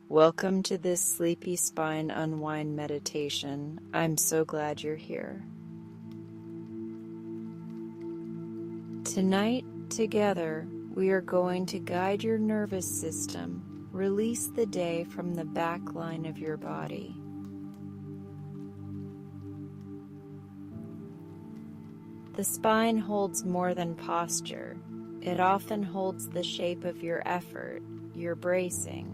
Welcome to this Sleepy Spine Unwind Meditation. I'm so glad you're here. Tonight, together, we are going to guide your nervous system, release the day from the back line of your body. The spine holds more than posture. It often holds the shape of your effort, your bracing,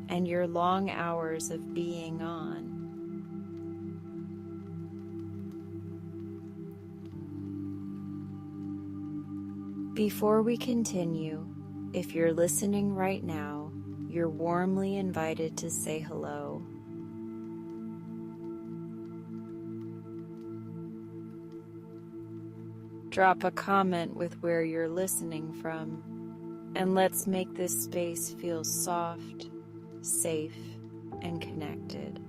and your long hours of being on. Before we continue, if you're listening right now, you're warmly invited to say hello. Drop a comment with where you're listening from, and let's make this space feel soft, safe, and connected.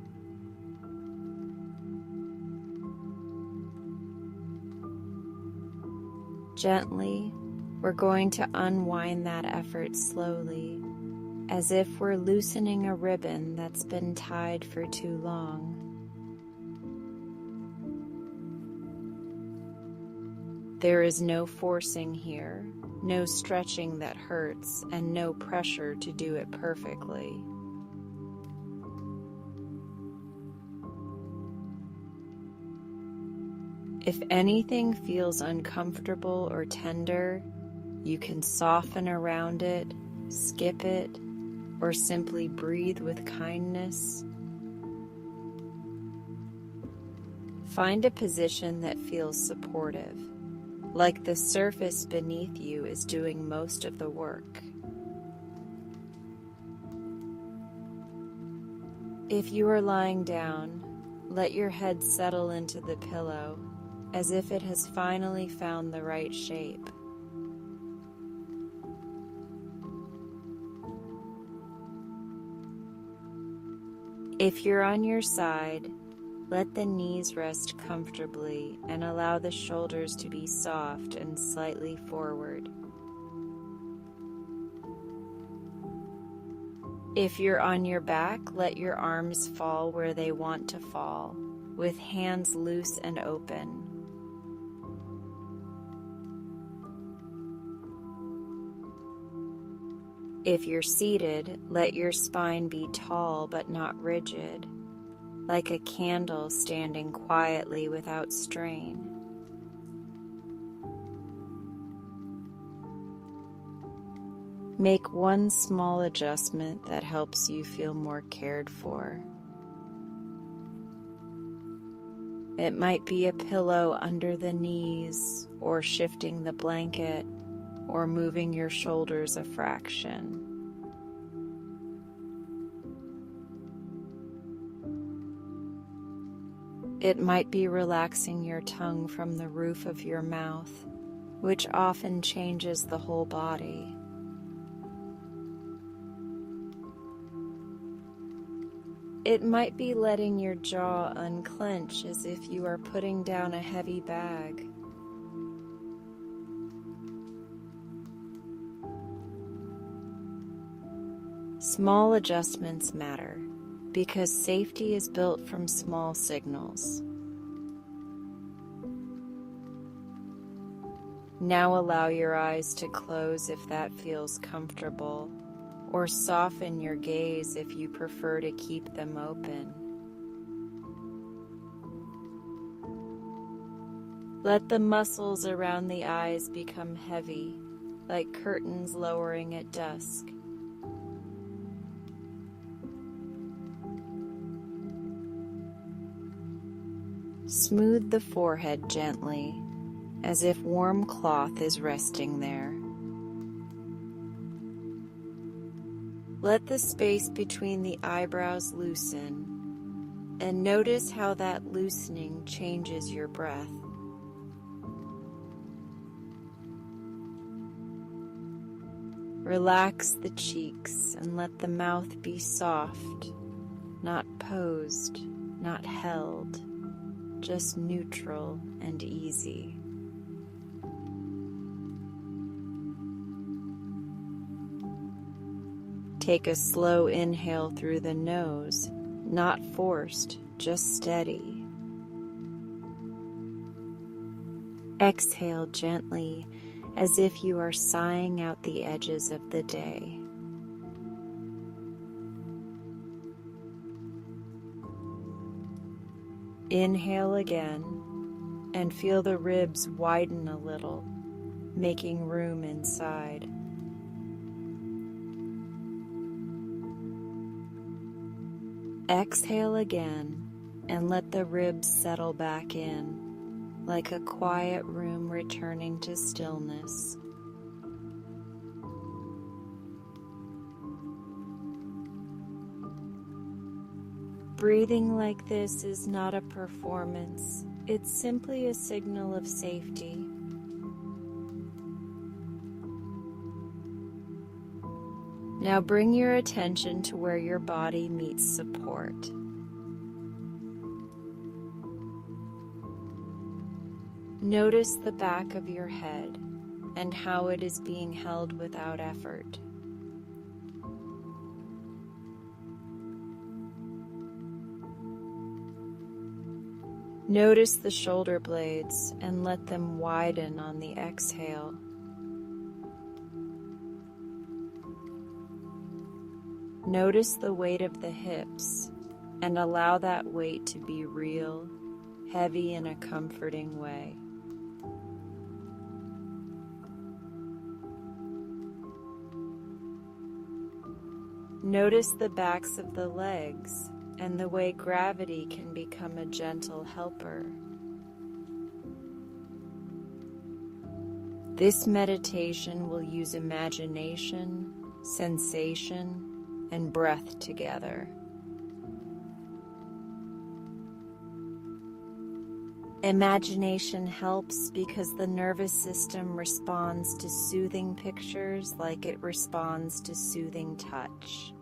Gently, we're going to unwind that effort slowly, as if we're loosening a ribbon that's been tied for too long. There is no forcing here, no stretching that hurts, and no pressure to do it perfectly. If anything feels uncomfortable or tender, you can soften around it, skip it, or simply breathe with kindness. Find a position that feels supportive, like the surface beneath you is doing most of the work. If you are lying down, let your head settle into the pillow, as if it has finally found the right shape. If you're on your side, let the knees rest comfortably and allow the shoulders to be soft and slightly forward. If you're on your back, let your arms fall where they want to fall, with hands loose and open. If you're seated, let your spine be tall but not rigid, like a candle standing quietly without strain. Make one small adjustment that helps you feel more cared for. It might be a pillow under the knees, or shifting the blanket, or moving your shoulders a fraction. It might be relaxing your tongue from the roof of your mouth, which often changes the whole body. It might be letting your jaw unclench as if you are putting down a heavy bag. Small adjustments matter, because safety is built from small signals. Now allow your eyes to close if that feels comfortable, or soften your gaze if you prefer to keep them open. Let the muscles around the eyes become heavy, like curtains lowering at dusk. Smooth the forehead gently, as if warm cloth is resting there. Let the space between the eyebrows loosen, and notice how that loosening changes your breath. Relax the cheeks and let the mouth be soft, not posed, not held, just neutral and easy. Take a slow inhale through the nose, not forced, just steady. Exhale gently, as if you are sighing out the edges of the day. Inhale again, and feel the ribs widen a little, making room inside. Exhale again, and let the ribs settle back in, like a quiet room returning to stillness. Breathing like this is not a performance, it's simply a signal of safety. Now bring your attention to where your body meets support. Notice the back of your head and how it is being held without effort. Notice the shoulder blades and let them widen on the exhale. Notice the weight of the hips and allow that weight to be real, heavy in a comforting way. Notice the backs of the legs and the way gravity can become a gentle helper. This meditation will use imagination, sensation, and breath together. Imagination helps because the nervous system responds to soothing pictures like it responds to soothing touch.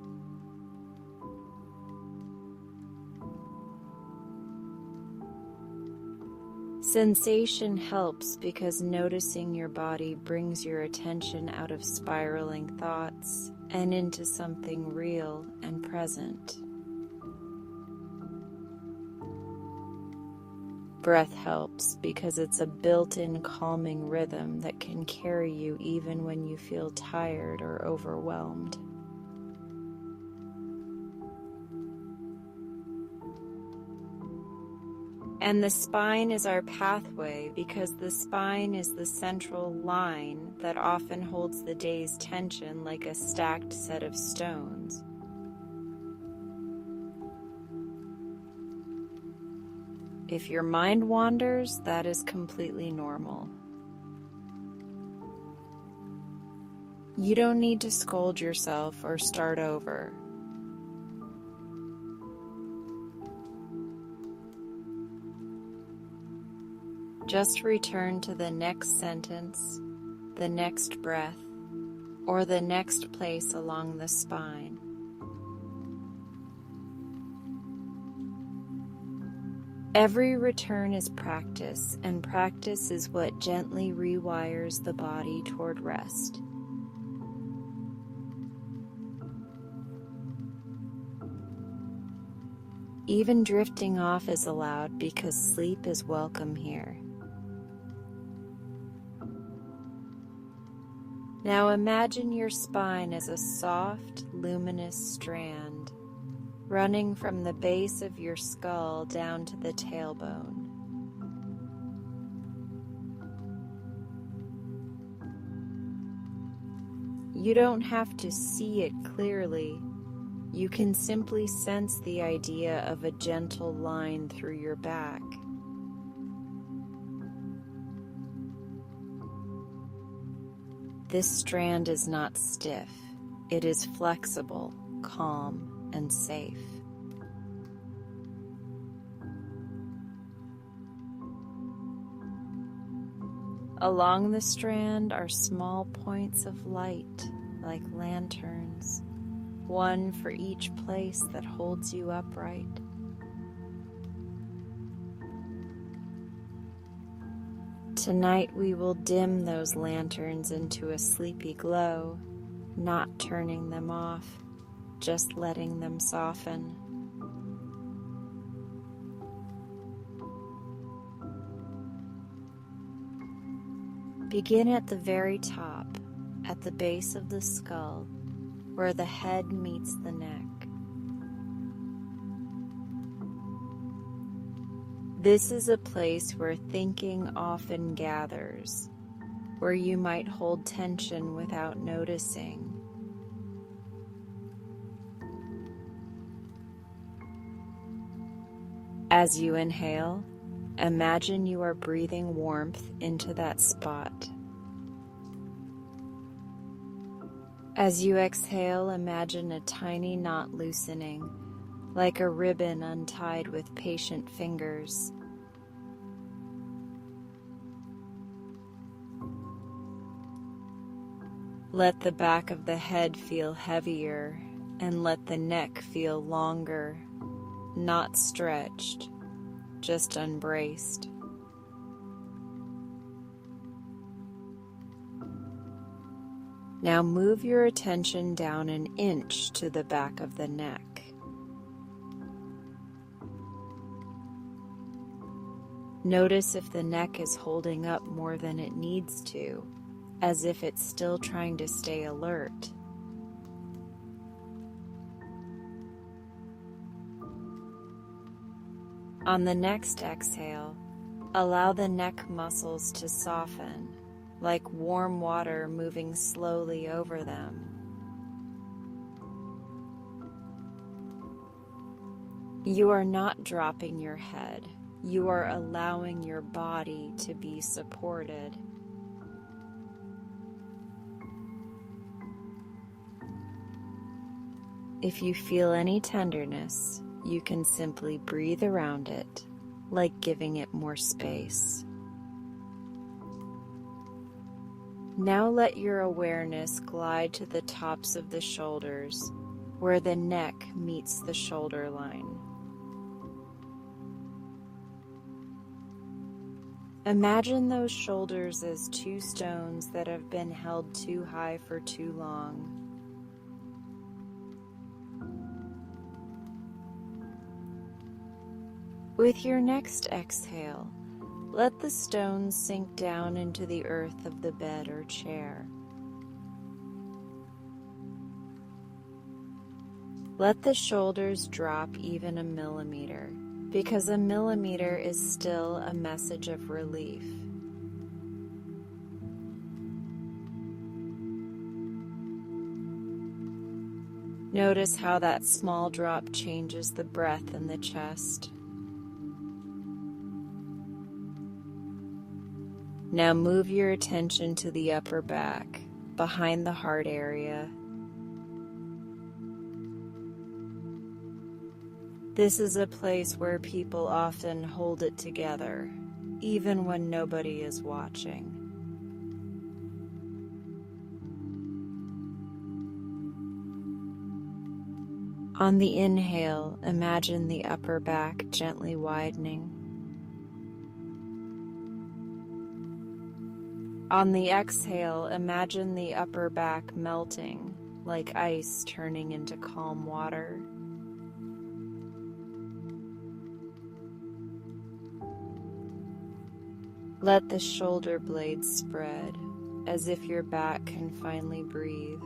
Sensation helps because noticing your body brings your attention out of spiraling thoughts and into something real and present. Breath helps because it's a built-in calming rhythm that can carry you even when you feel tired or overwhelmed. And the spine is our pathway because the spine is the central line that often holds the day's tension like a stacked set of stones. If your mind wanders, that is completely normal. You don't need to scold yourself or start over. Just return to the next sentence, the next breath, or the next place along the spine. Every return is practice, and practice is what gently rewires the body toward rest. Even drifting off is allowed because sleep is welcome here. Now imagine your spine as a soft, luminous strand running from the base of your skull down to the tailbone. You don't have to see it clearly. You can simply sense the idea of a gentle line through your back. This strand is not stiff. It is flexible, calm, and safe. Along the strand are small points of light, like lanterns, one for each place that holds you upright. Tonight we will dim those lanterns into a sleepy glow, not turning them off, just letting them soften. Begin at the very top, at the base of the skull, where the head meets the neck. This is a place where thinking often gathers, where you might hold tension without noticing. As you inhale, imagine you are breathing warmth into that spot. As you exhale, imagine a tiny knot loosening, like a ribbon untied with patient fingers. Let the back of the head feel heavier, and let the neck feel longer, not stretched, just unbraced. Now move your attention down an inch to the back of the neck. Notice if the neck is holding up more than it needs to, as if it's still trying to stay alert. On the next exhale, allow the neck muscles to soften, like warm water moving slowly over them. You are not dropping your head. You are allowing your body to be supported. If you feel any tenderness, you can simply breathe around it, like giving it more space. Now let your awareness glide to the tops of the shoulders, where the neck meets the shoulder line. Imagine those shoulders as two stones that have been held too high for too long. With your next exhale, let the stones sink down into the earth of the bed or chair. Let the shoulders drop even a millimeter, because a millimeter is still a message of relief. Notice how that small drop changes the breath in the chest. Now move your attention to the upper back, behind the heart area. This is a place where people often hold it together, even when nobody is watching. On the inhale, imagine the upper back gently widening. On the exhale, imagine the upper back melting, like ice turning into calm water. Let the shoulder blades spread, as if your back can finally breathe.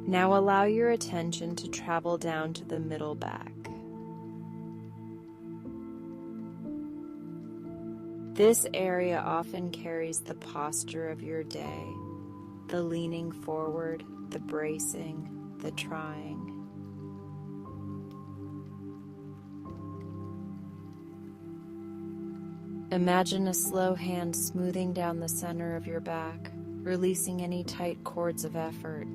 Now allow your attention to travel down to the middle back. This area often carries the posture of your day, the leaning forward, the bracing, the trying. Imagine a slow hand smoothing down the center of your back, releasing any tight cords of effort.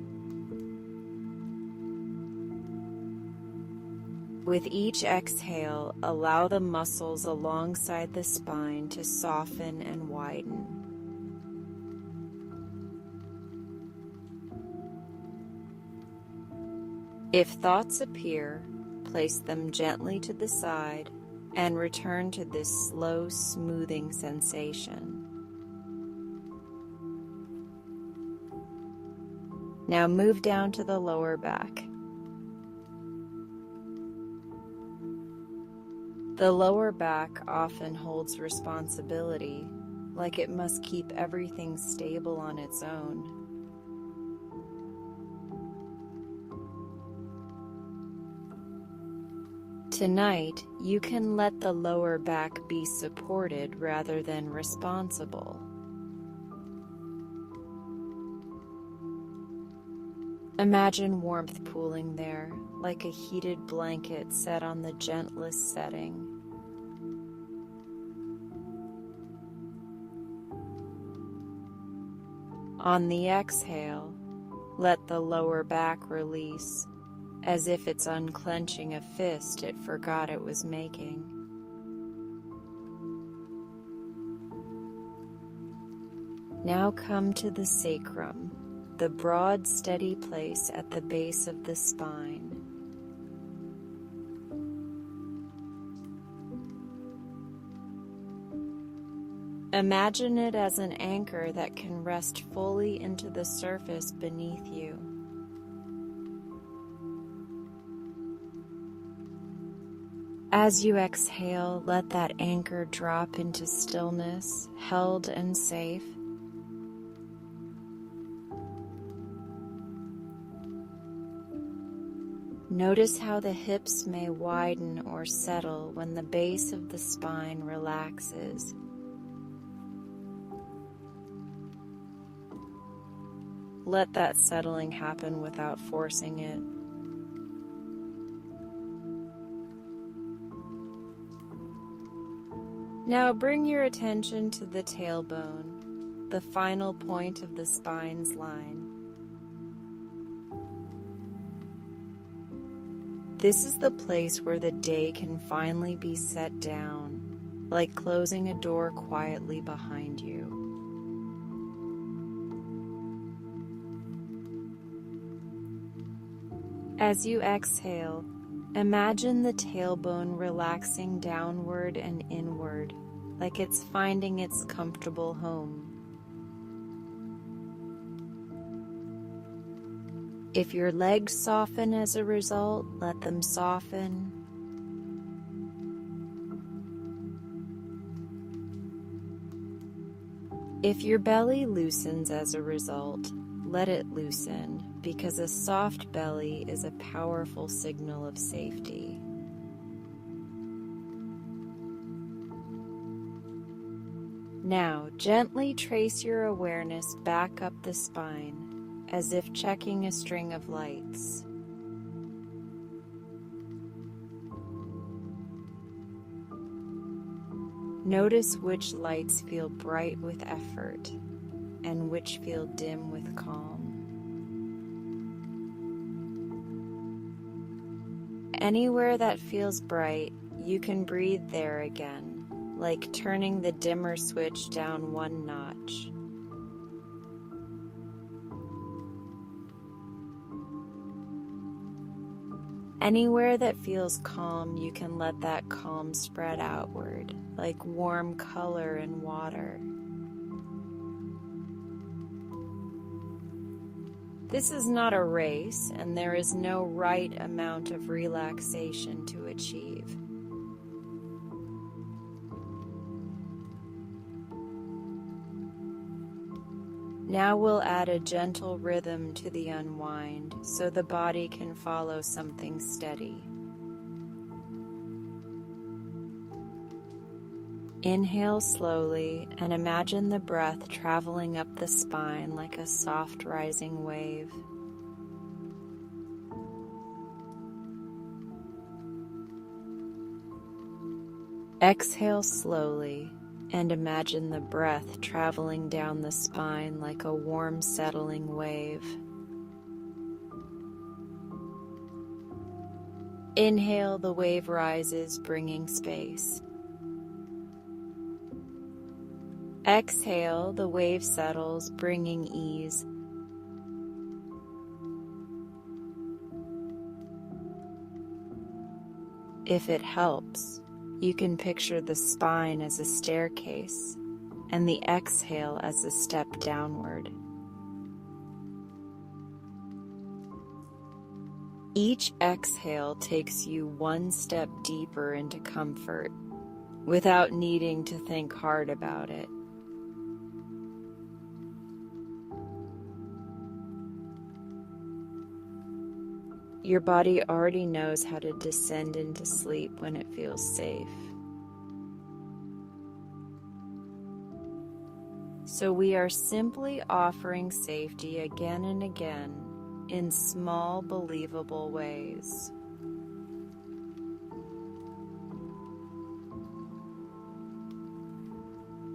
With each exhale, allow the muscles alongside the spine to soften and widen. If thoughts appear, place them gently to the side and return to this slow, smoothing sensation. Now move down to the lower back. The lower back often holds responsibility, like it must keep everything stable on its own. Tonight, you can let the lower back be supported rather than responsible. Imagine warmth pooling there, like a heated blanket set on the gentlest setting. On the exhale, let the lower back release, as if it's unclenching a fist it forgot it was making. Now come to the sacrum, the broad, steady place at the base of the spine. Imagine it as an anchor that can rest fully into the surface beneath you. As you exhale, let that anchor drop into stillness, held and safe. Notice how the hips may widen or settle when the base of the spine relaxes. Let that settling happen without forcing it. Now bring your attention to the tailbone, the final point of the spine's line. This is the place where the day can finally be set down, like closing a door quietly behind you. As you exhale, imagine the tailbone relaxing downward and inward, like it's finding its comfortable home. If your legs soften as a result, let them soften. If your belly loosens as a result, let it loosen, because a soft belly is a powerful signal of safety. Now, gently trace your awareness back up the spine, as if checking a string of lights. Notice which lights feel bright with effort and which feel dim with calm. Anywhere that feels bright, you can breathe there again, like turning the dimmer switch down one notch. Anywhere that feels calm, you can let that calm spread outward, like warm color in water. This is not a race, and there is no right amount of relaxation to achieve. Now we'll add a gentle rhythm to the unwind so the body can follow something steady. Inhale slowly and imagine the breath traveling up the spine like a soft rising wave. Exhale slowly and imagine the breath traveling down the spine like a warm settling wave. Inhale, the wave rises, bringing space. Exhale, the wave settles, bringing ease. If it helps, you can picture the spine as a staircase and the exhale as a step downward. Each exhale takes you one step deeper into comfort without needing to think hard about it. Your body already knows how to descend into sleep when it feels safe. So we are simply offering safety again and again in small, believable ways.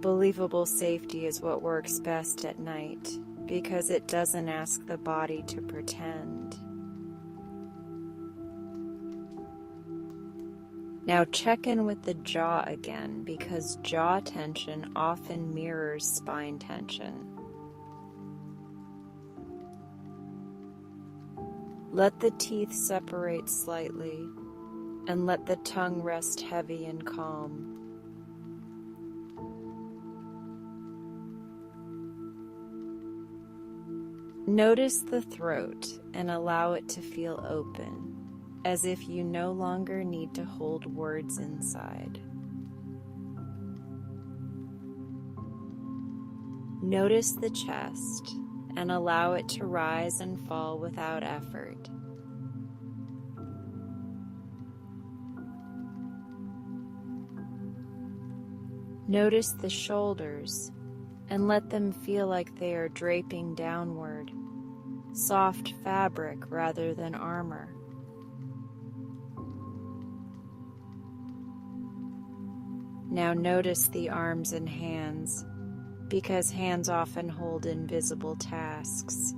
Believable safety is what works best at night because it doesn't ask the body to pretend. Now check in with the jaw again because jaw tension often mirrors spine tension. Let the teeth separate slightly and let the tongue rest heavy and calm. Notice the throat and allow it to feel open, as if you no longer need to hold words inside. Notice the chest and allow it to rise and fall without effort. Notice the shoulders and let them feel like they are draping downward, soft fabric rather than armor. Now notice the arms and hands, because hands often hold invisible tasks.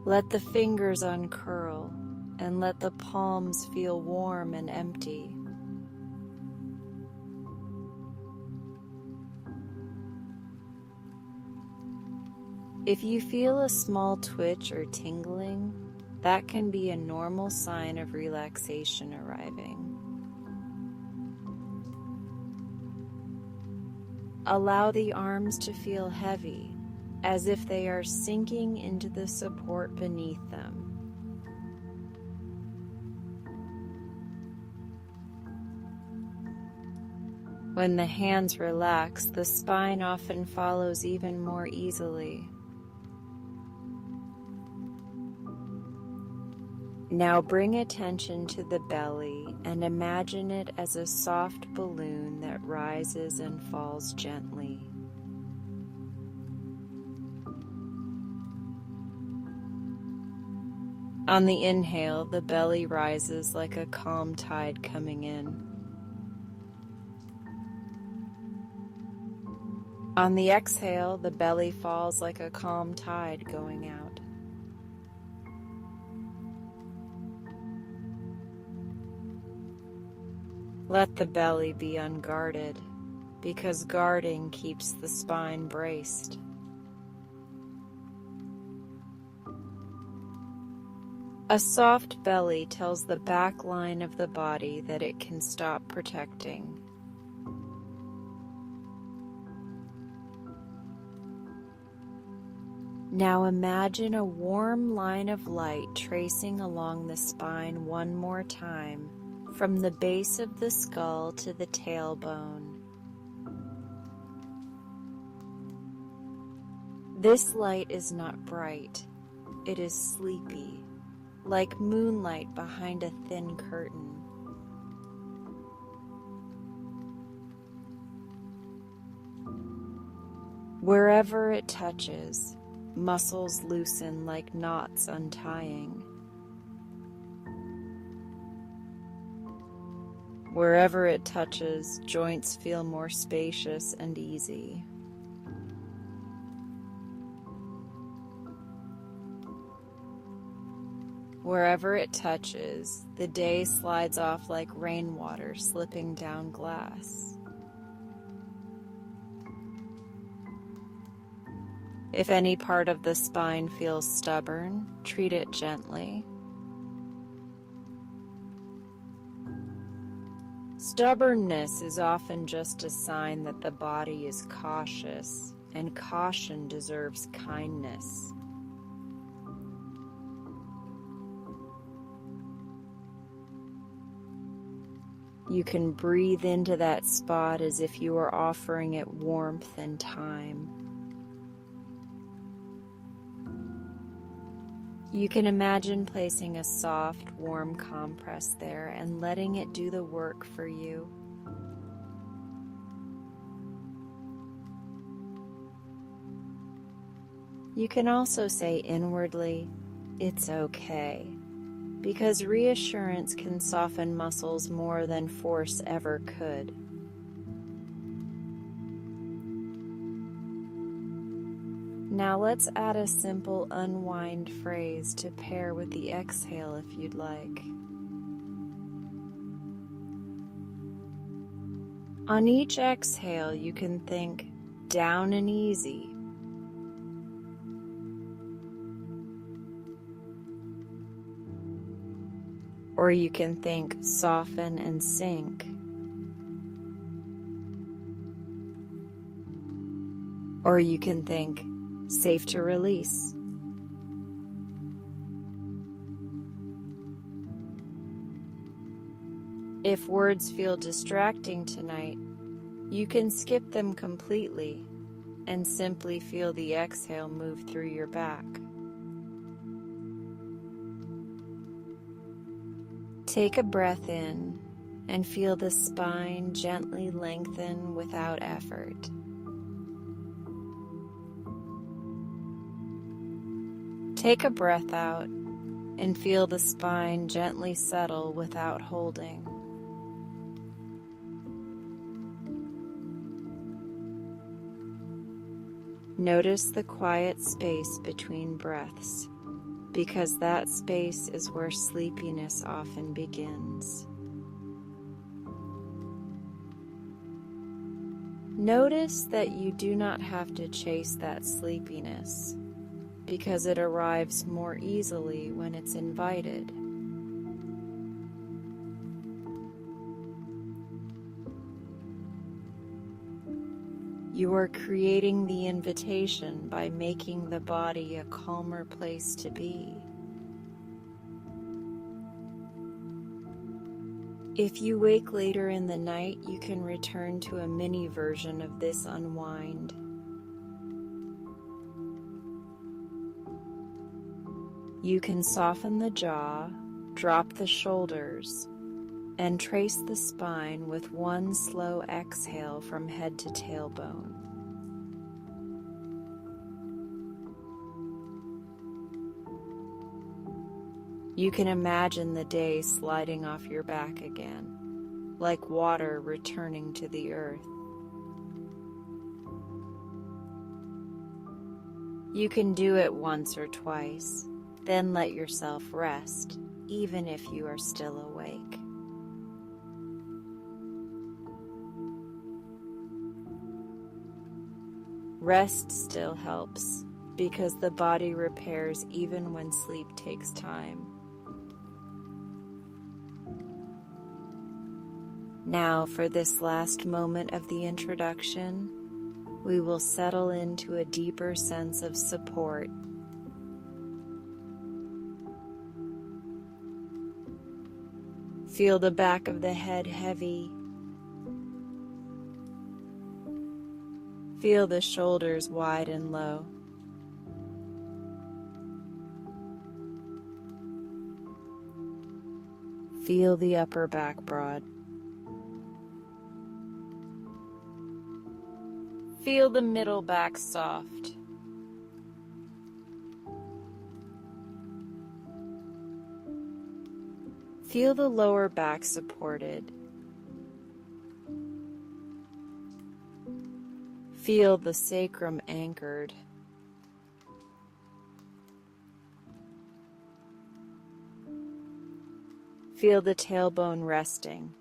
Let the fingers uncurl and let the palms feel warm and empty. If you feel a small twitch or tingling, that can be a normal sign of relaxation arriving. Allow the arms to feel heavy, as if they are sinking into the support beneath them. When the hands relax, the spine often follows even more easily. Now bring attention to the belly and imagine it as a soft balloon that rises and falls gently. On the inhale, the belly rises like a calm tide coming in. On the exhale, the belly falls like a calm tide going out. Let the belly be unguarded, because guarding keeps the spine braced. A soft belly tells the back line of the body that it can stop protecting. Now imagine a warm line of light tracing along the spine one more time, from the base of the skull to the tailbone. This light is not bright, it is sleepy, like moonlight behind a thin curtain. Wherever it touches, muscles loosen like knots untying. Wherever it touches, joints feel more spacious and easy. Wherever it touches, the day slides off like rainwater slipping down glass. If any part of the spine feels stubborn, treat it gently. Stubbornness is often just a sign that the body is cautious, and caution deserves kindness. You can breathe into that spot as if you are offering it warmth and time. You can imagine placing a soft, warm compress there and letting it do the work for you. You can also say inwardly, "It's okay," because reassurance can soften muscles more than force ever could. Now let's add a simple unwind phrase to pair with the exhale if you'd like. On each exhale, you can think down and easy, or you can think soften and sink, or you can think safe to release. If words feel distracting tonight, you can skip them completely and simply feel the exhale move through your back. Take a breath in and feel the spine gently lengthen without effort. Take a breath out and feel the spine gently settle without holding. Notice the quiet space between breaths, because that space is where sleepiness often begins. Notice that you do not have to chase that sleepiness, because it arrives more easily when it's invited. You are creating the invitation by making the body a calmer place to be. If you wake later in the night, you can return to a mini version of this unwind. You can soften the jaw, drop the shoulders, and trace the spine with one slow exhale from head to tailbone. You can imagine the day sliding off your back again, like water returning to the earth. You can do it once or twice, then let yourself rest, even if you are still awake. Rest still helps, because the body repairs even when sleep takes time. Now, for this last moment of the introduction, we will settle into a deeper sense of support. Feel the back of the head heavy. Feel the shoulders wide and low. Feel the upper back broad. Feel the middle back soft. Feel the lower back supported. Feel the sacrum anchored. Feel the tailbone resting.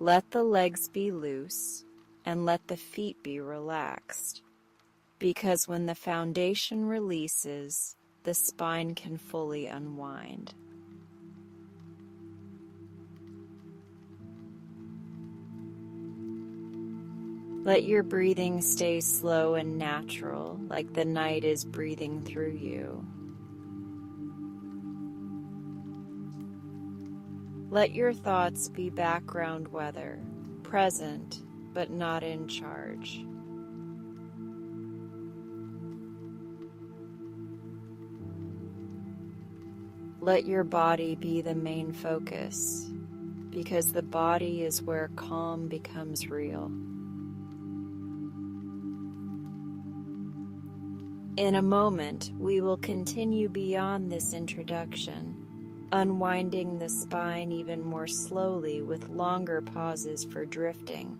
Let the legs be loose and let the feet be relaxed, because when the foundation releases, the spine can fully unwind. Let your breathing stay slow and natural, like the night is breathing through you. Let your thoughts be background weather, present but not in charge. Let your body be the main focus, because the body is where calm becomes real. In a moment, we will continue beyond this introduction, unwinding the spine even more slowly with longer pauses for drifting.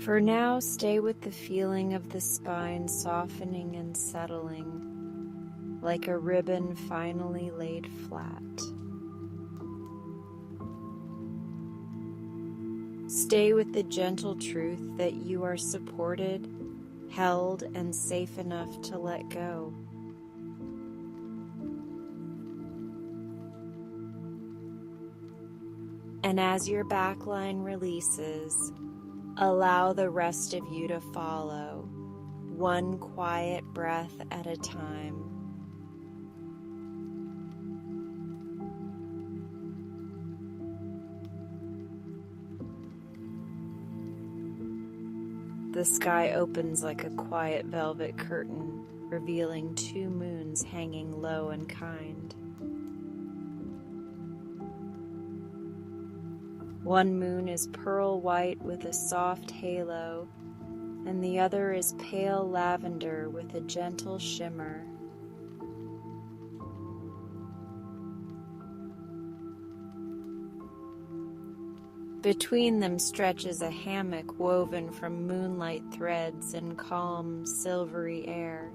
For now, stay with the feeling of the spine softening and settling, like a ribbon finally laid flat. Stay with the gentle truth that you are supported, held, and safe enough to let go. And as your backline releases, allow the rest of you to follow, one quiet breath at a time. The sky opens like a quiet velvet curtain, revealing 2 moons hanging low and kind. One moon is pearl white with a soft halo, and the other is pale lavender with a gentle shimmer. Between them stretches a hammock woven from moonlight threads and calm, silvery air.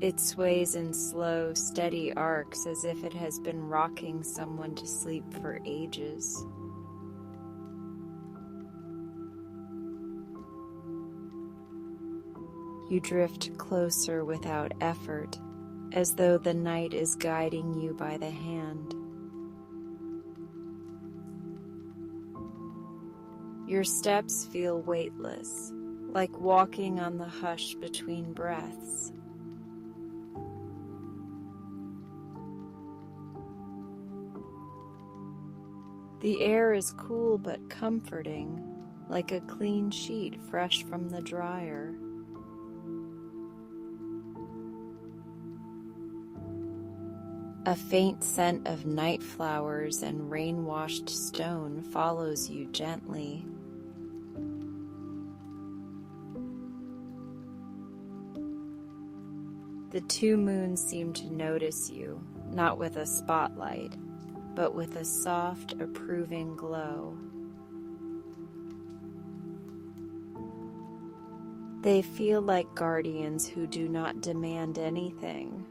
It sways in slow, steady arcs as if it has been rocking someone to sleep for ages. You drift closer without effort, as though the night is guiding you by the hand. Your steps feel weightless, like walking on the hush between breaths. The air is cool but comforting, like a clean sheet fresh from the dryer. A faint scent of night flowers and rain-washed stone follows you gently. The 2 moons seem to notice you, not with a spotlight, but with a soft, approving glow. They feel like guardians who do not demand anything,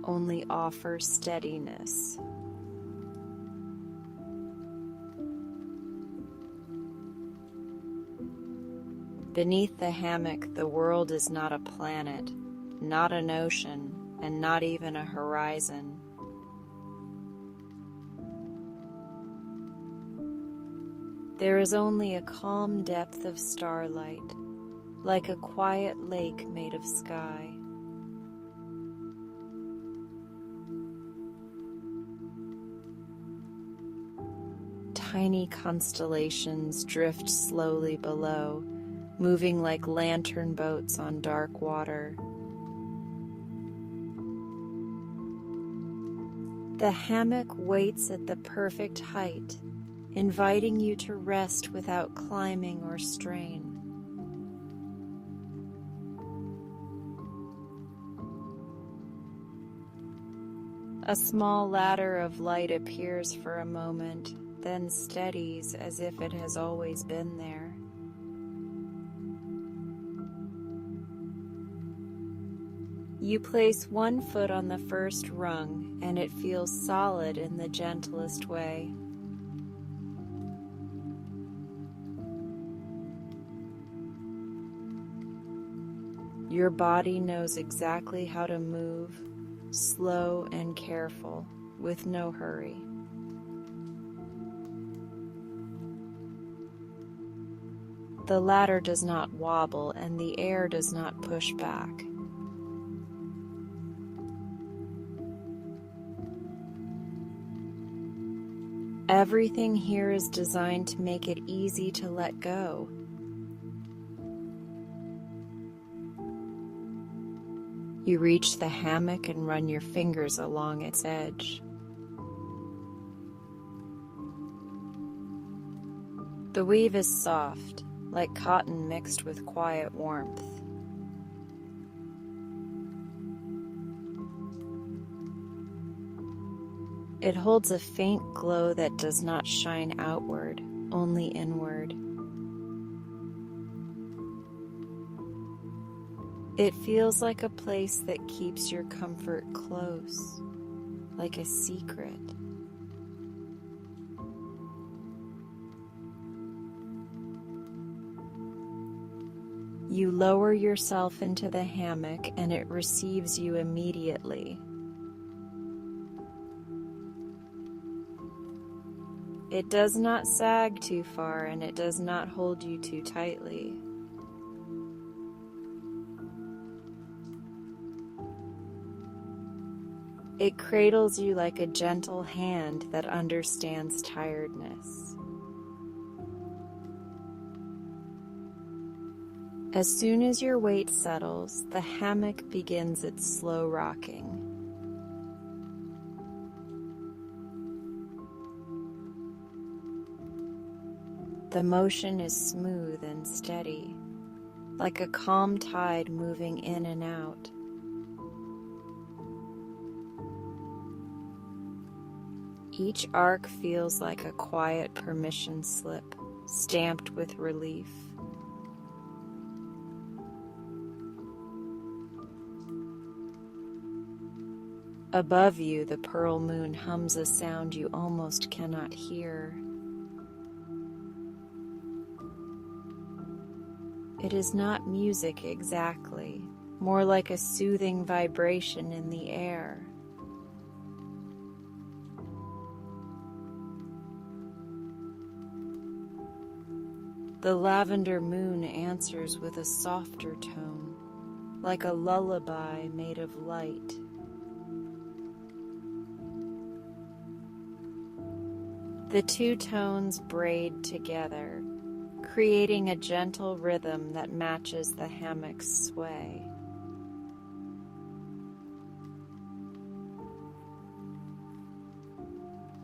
only offer steadiness. Beneath the hammock, the world is not a planet, not an ocean, and not even a horizon. There is only a calm depth of starlight, like a quiet lake made of sky. Tiny constellations drift slowly below, moving like lantern boats on dark water. The hammock waits at the perfect height, inviting you to rest without climbing or strain. A small ladder of light appears for a moment, then steadies as if it has always been there. You place one foot on the first rung, and it feels solid in the gentlest way. Your body knows exactly how to move, slow and careful, with no hurry. . The ladder does not wobble and the air does not push back. Everything here is designed to make it easy to let go. You reach the hammock and run your fingers along its edge. The weave is soft, like cotton mixed with quiet warmth. It holds a faint glow that does not shine outward, only inward. It feels like a place that keeps your comfort close, like a secret. You lower yourself into the hammock and it receives you immediately. It does not sag too far and it does not hold you too tightly. It cradles you like a gentle hand that understands tiredness. As soon as your weight settles, the hammock begins its slow rocking. The motion is smooth and steady, like a calm tide moving in and out. Each arc feels like a quiet permission slip, stamped with relief. Above you, the pearl moon hums a sound you almost cannot hear. It is not music exactly, more like a soothing vibration in the air. The lavender moon answers with a softer tone, like a lullaby made of light. The two tones braid together, creating a gentle rhythm that matches the hammock's sway.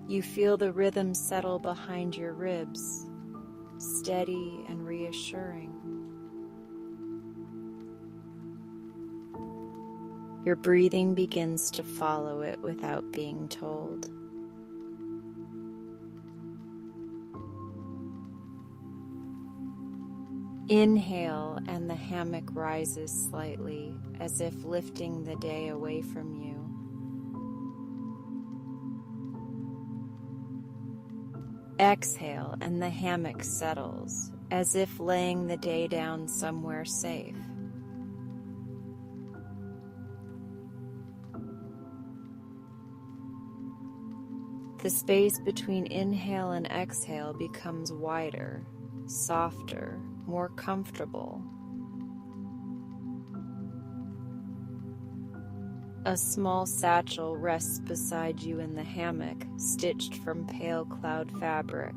You feel the rhythm settle behind your ribs, steady and reassuring. Your breathing begins to follow it without being told. Inhale, and the hammock rises slightly, as if lifting the day away from you. Exhale, and the hammock settles, as if laying the day down somewhere safe. The space between inhale and exhale becomes wider, softer, more comfortable. A small satchel rests beside you in the hammock, stitched from pale cloud fabric.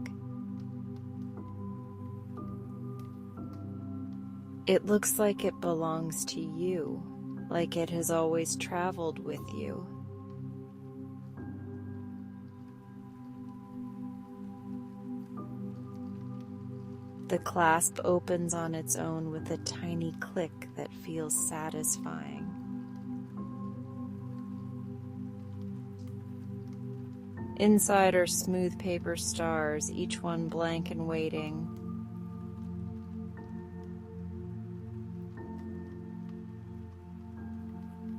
It looks like it belongs to you, like it has always traveled with you. The clasp opens on its own with a tiny click that feels satisfying. Inside are smooth paper stars, each one blank and waiting.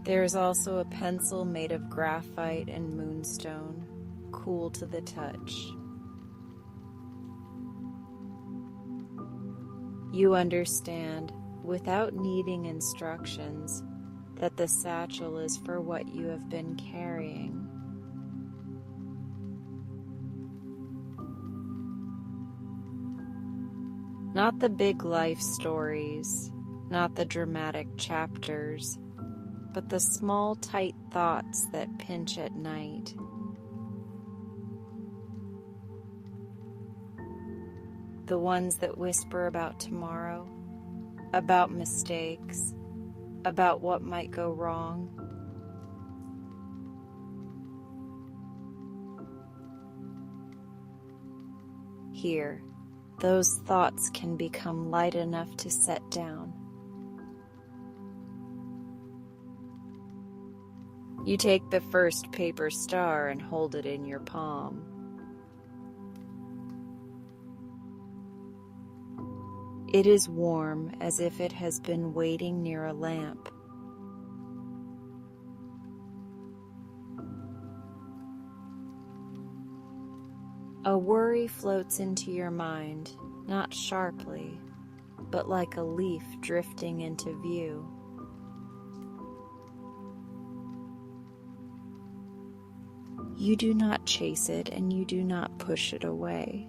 There is also a pencil made of graphite and moonstone, cool to the touch. You understand, without needing instructions, that the satchel is for what you have been carrying. Not the big life stories, not the dramatic chapters, but the small, tight thoughts that pinch at night. The ones that whisper about tomorrow, about mistakes, about what might go wrong. Here, those thoughts can become light enough to set down. You take the first paper star and hold it in your palm. It is warm, as if it has been waiting near a lamp. A worry floats into your mind, not sharply, but like a leaf drifting into view. You do not chase it and you do not push it away.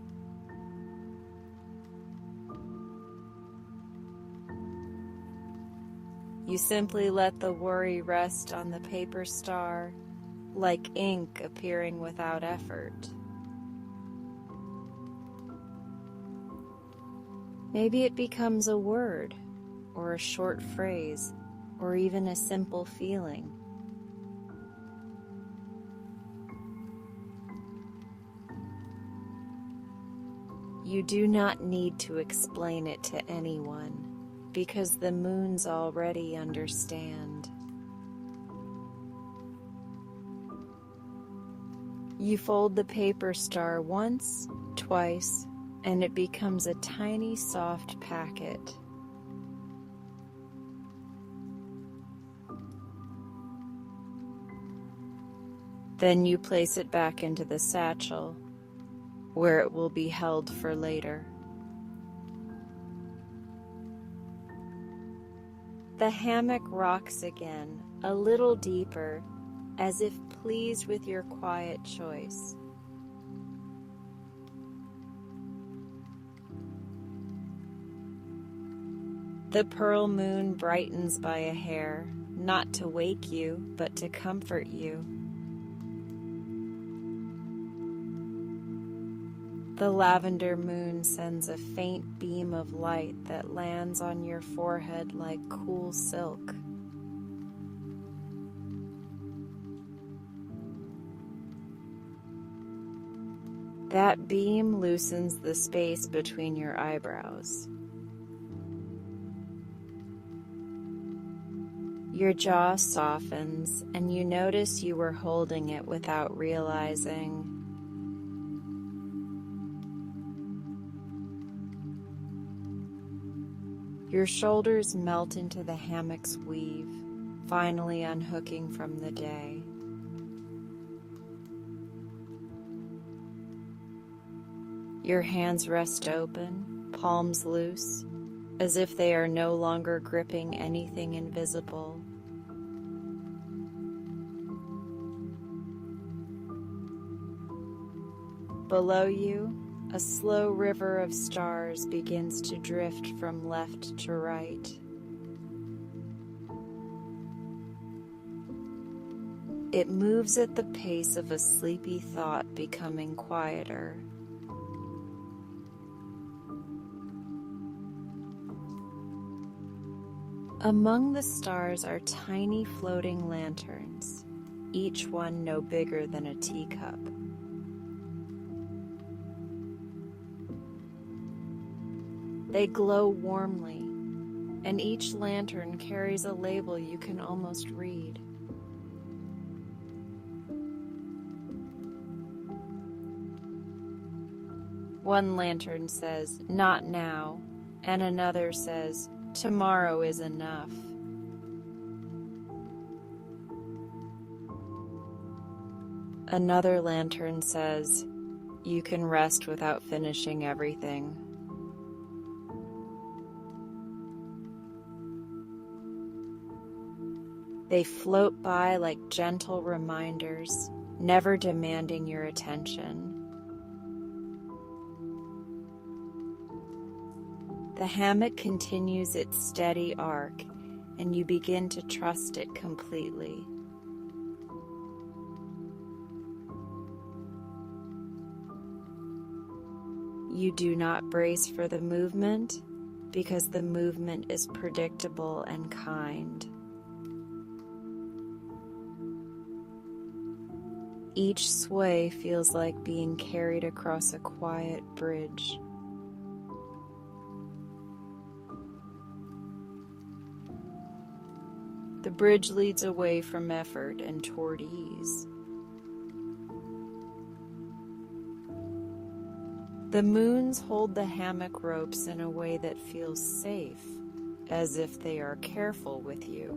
You simply let the worry rest on the paper star, like ink appearing without effort. Maybe it becomes a word, or a short phrase, or even a simple feeling. You do not need to explain it to anyone, because the moons already understand. You fold the paper star once, twice, and it becomes a tiny, soft packet. Then you place it back into the satchel, where it will be held for later. The hammock rocks again, a little deeper, as if pleased with your quiet choice. The pearl moon brightens by a hair, not to wake you, but to comfort you. The lavender moon sends a faint beam of light that lands on your forehead like cool silk. That beam loosens the space between your eyebrows. Your jaw softens, and you notice you were holding it without realizing. Your shoulders melt into the hammock's weave, finally unhooking from the day. Your hands rest open, palms loose, as if they are no longer gripping anything invisible. Below you, a slow river of stars begins to drift from left to right. It moves at the pace of a sleepy thought becoming quieter. Among the stars are tiny floating lanterns, each one no bigger than a teacup. They glow warmly, and each lantern carries a label you can almost read. One lantern says, "Not now," and another says, "Tomorrow is enough." Another lantern says, "You can rest without finishing everything." They float by like gentle reminders, never demanding your attention. The hammock continues its steady arc, and you begin to trust it completely. You do not brace for the movement because the movement is predictable and kind. Each sway feels like being carried across a quiet bridge. The bridge leads away from effort and toward ease. The moons hold the hammock ropes in a way that feels safe, as if they are careful with you.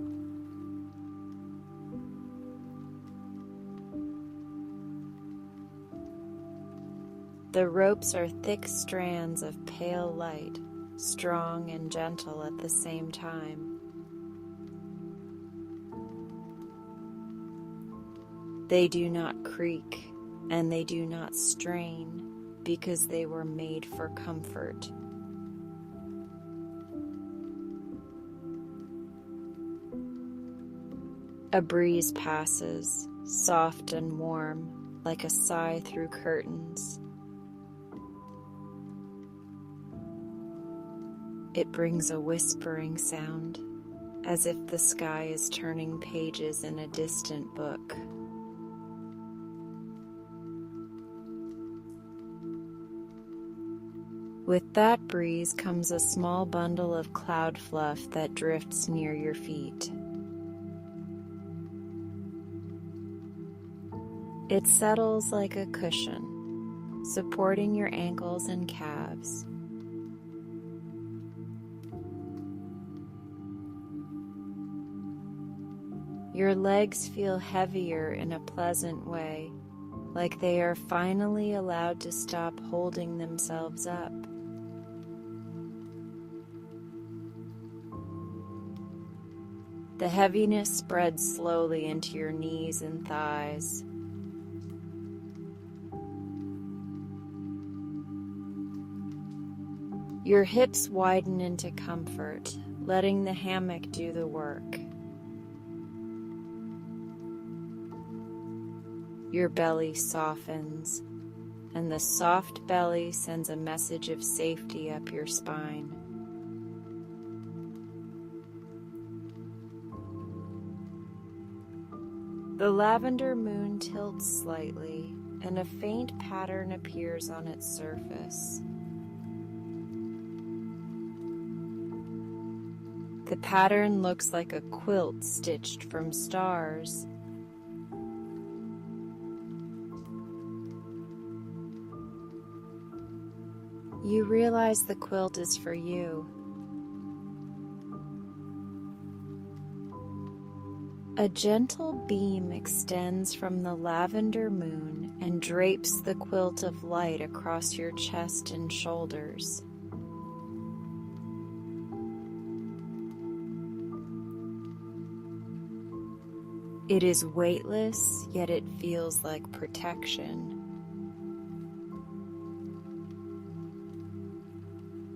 The ropes are thick strands of pale light, strong and gentle at the same time. They do not creak and they do not strain because they were made for comfort. A breeze passes, soft and warm, like a sigh through curtains. It brings a whispering sound, as if the sky is turning pages in a distant book. With that breeze comes a small bundle of cloud fluff that drifts near your feet. It settles like a cushion, supporting your ankles and calves. Your legs feel heavier in a pleasant way, like they are finally allowed to stop holding themselves up. The heaviness spreads slowly into your knees and thighs. Your hips widen into comfort, letting the hammock do the work. Your belly softens, and the soft belly sends a message of safety up your spine. The lavender moon tilts slightly, and a faint pattern appears on its surface. The pattern looks like a quilt stitched from stars. You realize the quilt is for you. A gentle beam extends from the lavender moon and drapes the quilt of light across your chest and shoulders. It is weightless, yet it feels like protection.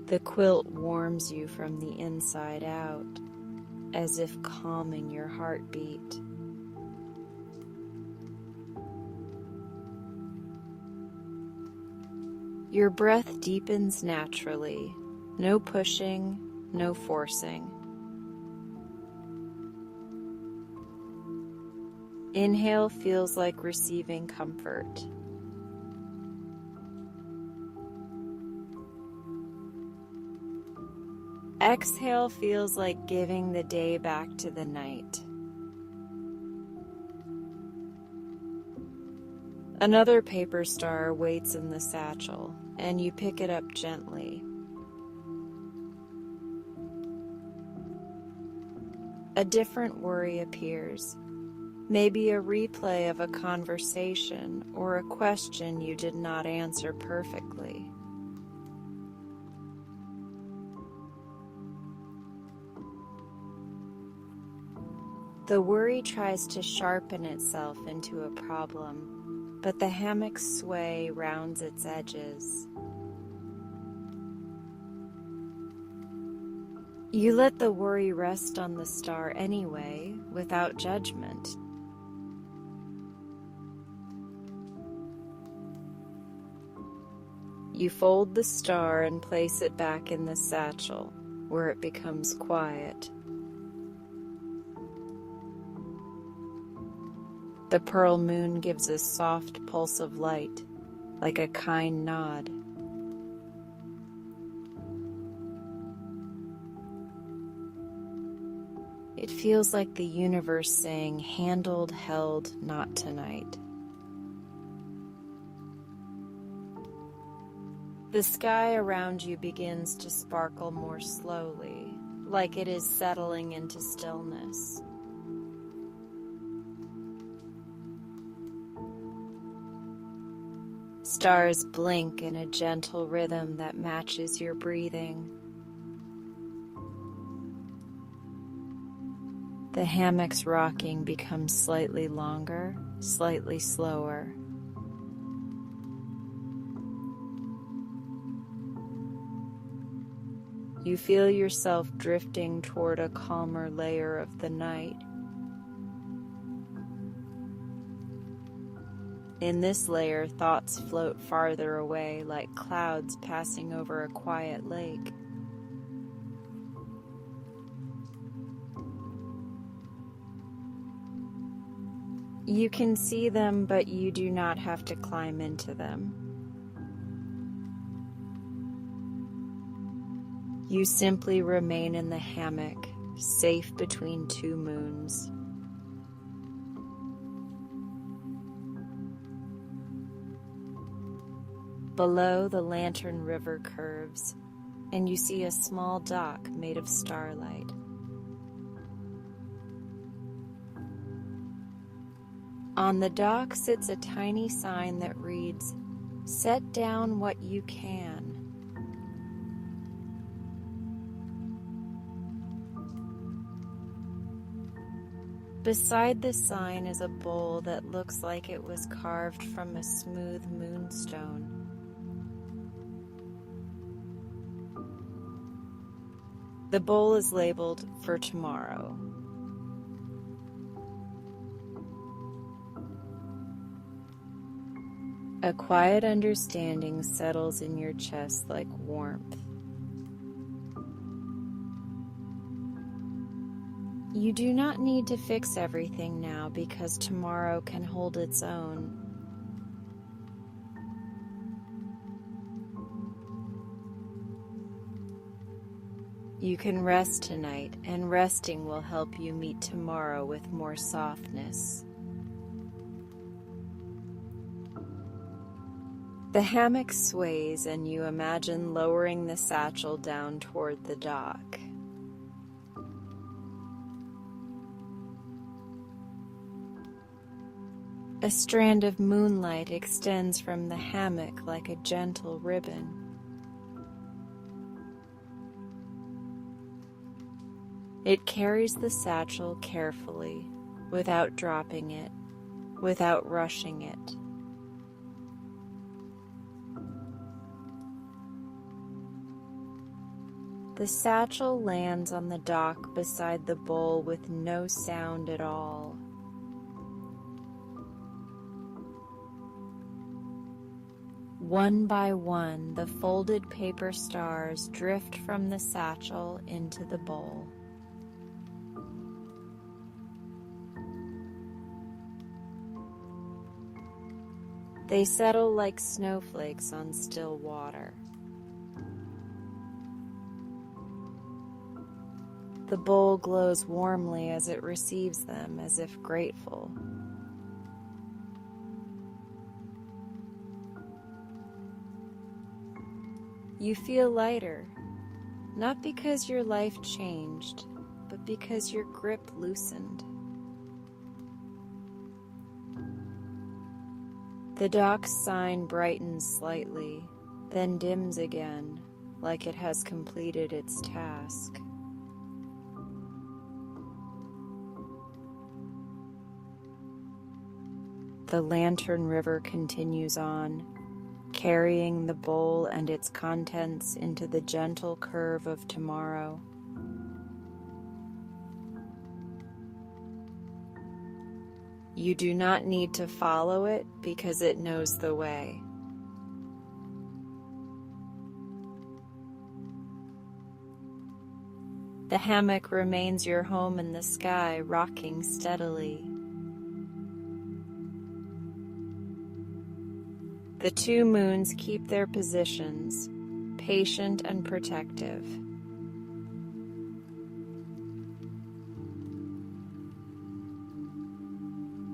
The quilt warms you from the inside out, as if calming your heartbeat. Your breath deepens naturally, no pushing, no forcing. Inhale feels like receiving comfort. Exhale feels like giving the day back to the night. Another paper star waits in the satchel, and you pick it up gently. A different worry appears, maybe a replay of a conversation or a question you did not answer perfectly. The worry tries to sharpen itself into a problem, but the hammock's sway rounds its edges. You let the worry rest on the star anyway, without judgment. You fold the star and place it back in the satchel, where it becomes quiet. The pearl moon gives a soft pulse of light, like a kind nod. It feels like the universe saying, handled, held, not tonight. The sky around you begins to sparkle more slowly, like it is settling into stillness. Stars blink in a gentle rhythm that matches your breathing. The hammock's rocking becomes slightly longer, slightly slower. You feel yourself drifting toward a calmer layer of the night. In this layer, thoughts float farther away like clouds passing over a quiet lake. You can see them, but you do not have to climb into them. You simply remain in the hammock, safe between two moons. Below, the lantern river curves, and you see a small dock made of starlight. On the dock sits a tiny sign that reads, "Set down what you can." Beside the sign is a bowl that looks like it was carved from a smooth moonstone. The bowl is labeled "For Tomorrow." A quiet understanding settles in your chest like warmth. You do not need to fix everything now because tomorrow can hold its own. You can rest tonight, and resting will help you meet tomorrow with more softness. The hammock sways, and you imagine lowering the satchel down toward the dock. A strand of moonlight extends from the hammock like a gentle ribbon. It carries the satchel carefully, without dropping it, without rushing it. The satchel lands on the dock beside the bowl with no sound at all. One by one, the folded paper stars drift from the satchel into the bowl. They settle like snowflakes on still water. The bowl glows warmly as it receives them, as if grateful. You feel lighter, not because your life changed, but because your grip loosened. The dock's sign brightens slightly, then dims again, like it has completed its task. The lantern river continues on, carrying the bowl and its contents into the gentle curve of tomorrow. You do not need to follow it because it knows the way. The hammock remains your home in the sky, rocking steadily. The two moons keep their positions, patient and protective.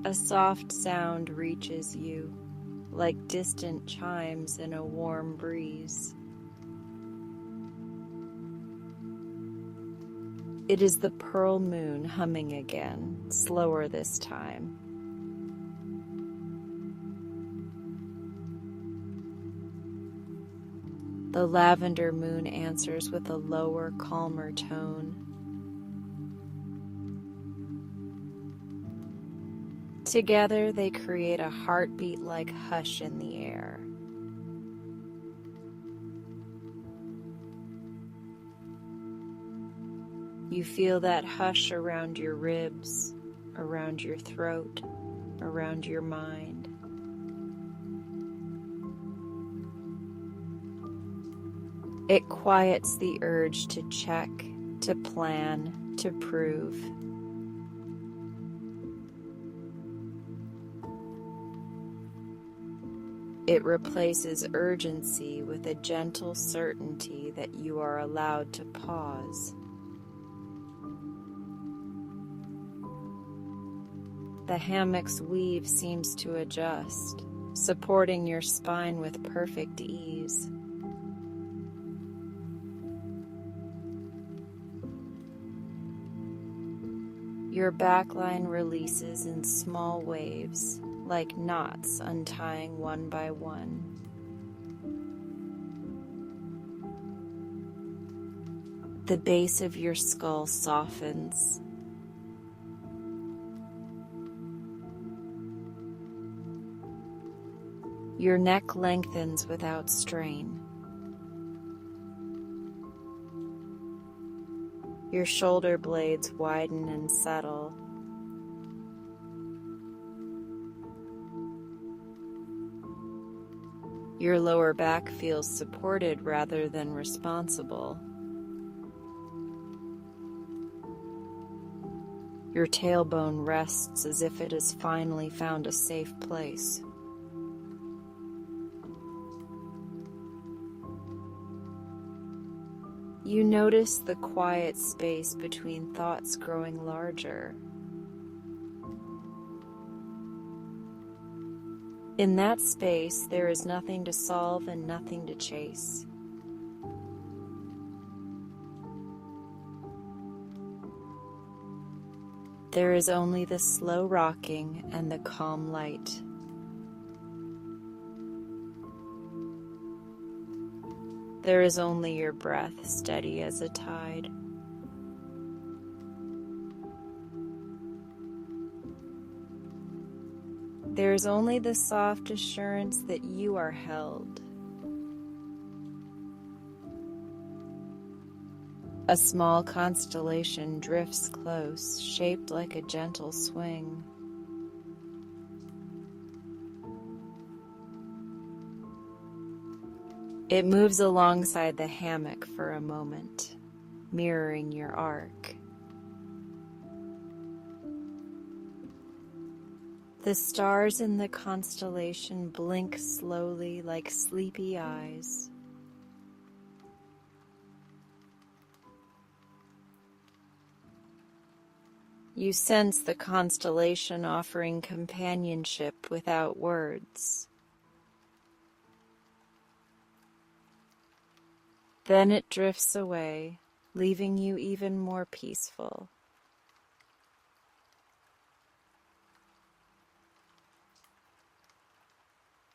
A soft sound reaches you, like distant chimes in a warm breeze. It is the pearl moon humming again, slower this time. The lavender moon answers with a lower, calmer tone. Together they create a heartbeat-like hush in the air. You feel that hush around your ribs, around your throat, around your mind. It quiets the urge to check, to plan, to prove. It replaces urgency with a gentle certainty that you are allowed to pause. The hammock's weave seems to adjust, supporting your spine with perfect ease. Your backline releases in small waves, like knots untying one by one. The base of your skull softens. Your neck lengthens without strain. Your shoulder blades widen and settle. Your lower back feels supported rather than responsible. Your tailbone rests as if it has finally found a safe place. You notice the quiet space between thoughts growing larger. In that space, there is nothing to solve and nothing to chase. There is only the slow rocking and the calm light. There is only your breath, steady as a tide. There is only the soft assurance that you are held. A small constellation drifts close, shaped like a gentle swing. It moves alongside the hammock for a moment, mirroring your arc. The stars in the constellation blink slowly like sleepy eyes. You sense the constellation offering companionship without words. Then it drifts away, leaving you even more peaceful.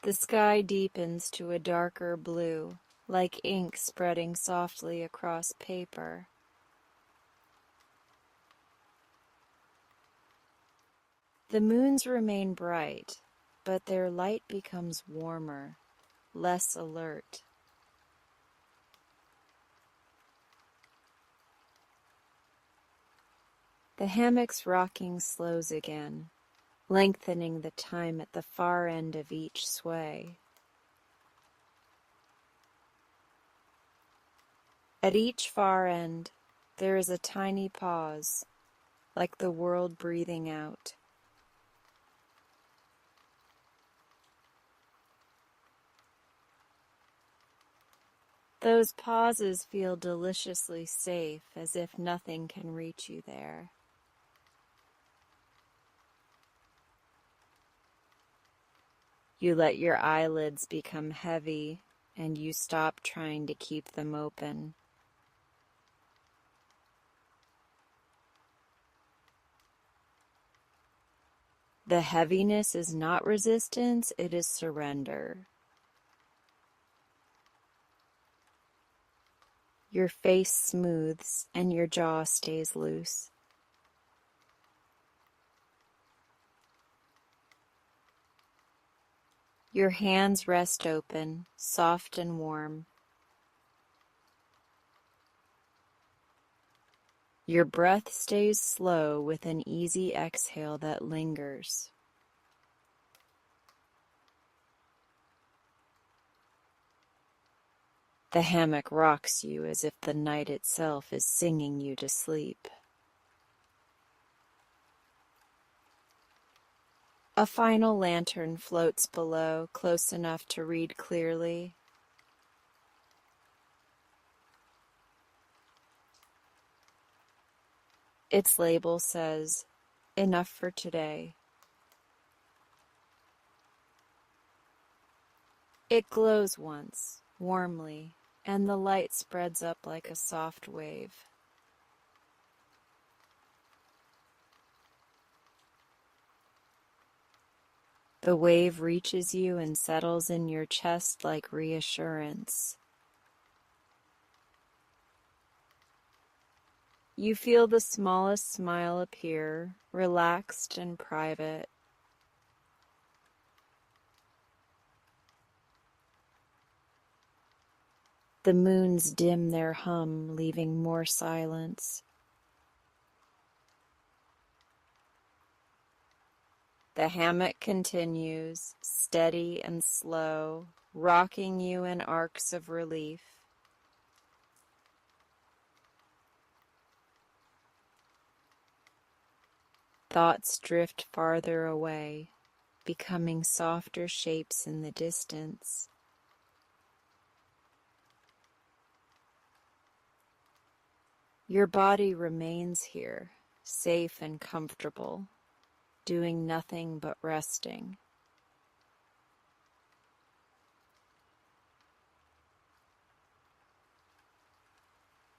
The sky deepens to a darker blue, like ink spreading softly across paper. The moons remain bright, but their light becomes warmer, less alert. The hammock's rocking slows again, lengthening the time at the far end of each sway. At each far end, there is a tiny pause, like the world breathing out. Those pauses feel deliciously safe, as if nothing can reach you there. You let your eyelids become heavy, and you stop trying to keep them open. The heaviness is not resistance, it is surrender. Your face smooths and your jaw stays loose. Your hands rest open, soft and warm. Your breath stays slow with an easy exhale that lingers. The hammock rocks you as if the night itself is singing you to sleep. A final lantern floats below, close enough to read clearly. Its label says, "Enough for today." It glows once, warmly, and the light spreads up like a soft wave. The wave reaches you and settles in your chest like reassurance. You feel the smallest smile appear, relaxed and private. The moons dim their hum, leaving more silence. The hammock continues, steady and slow, rocking you in arcs of relief. Thoughts drift farther away, becoming softer shapes in the distance. Your body remains here, safe and comfortable, doing nothing but resting.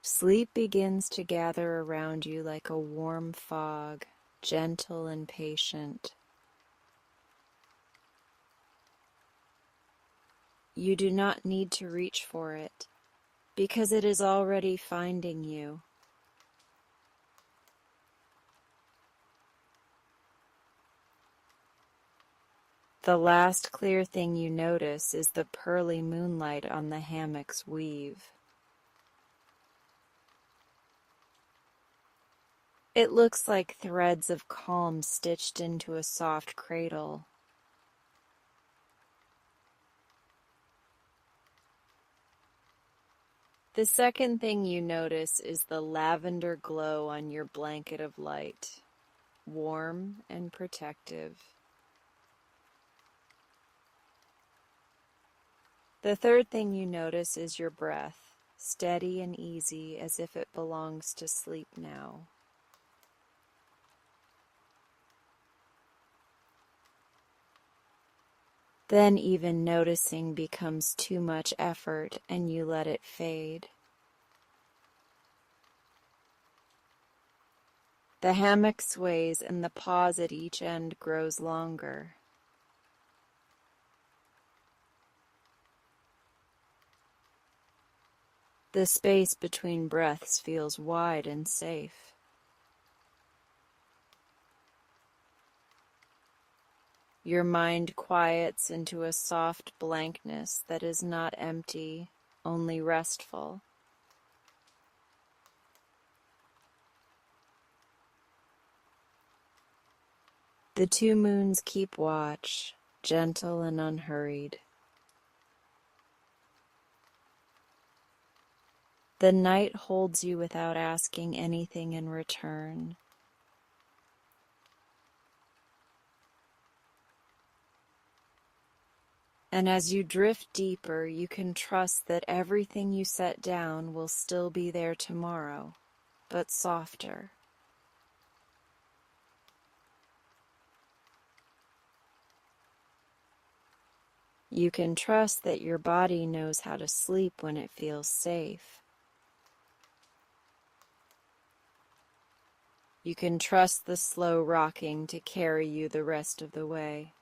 Sleep begins to gather around you like a warm fog, gentle and patient. You do not need to reach for it, because it is already finding you. The last clear thing you notice is the pearly moonlight on the hammock's weave. It looks like threads of calm stitched into a soft cradle. The second thing you notice is the lavender glow on your blanket of light, warm and protective. The third thing you notice is your breath, steady and easy as if it belongs to sleep now. Then even noticing becomes too much effort and you let it fade. The hammock sways and the pause at each end grows longer. The space between breaths feels wide and safe. Your mind quiets into a soft blankness that is not empty, only restful. The two moons keep watch, gentle and unhurried. The night holds you without asking anything in return. And as you drift deeper, you can trust that everything you set down will still be there tomorrow, but softer. You can trust that your body knows how to sleep when it feels safe. You can trust the slow rocking to carry you the rest of the way.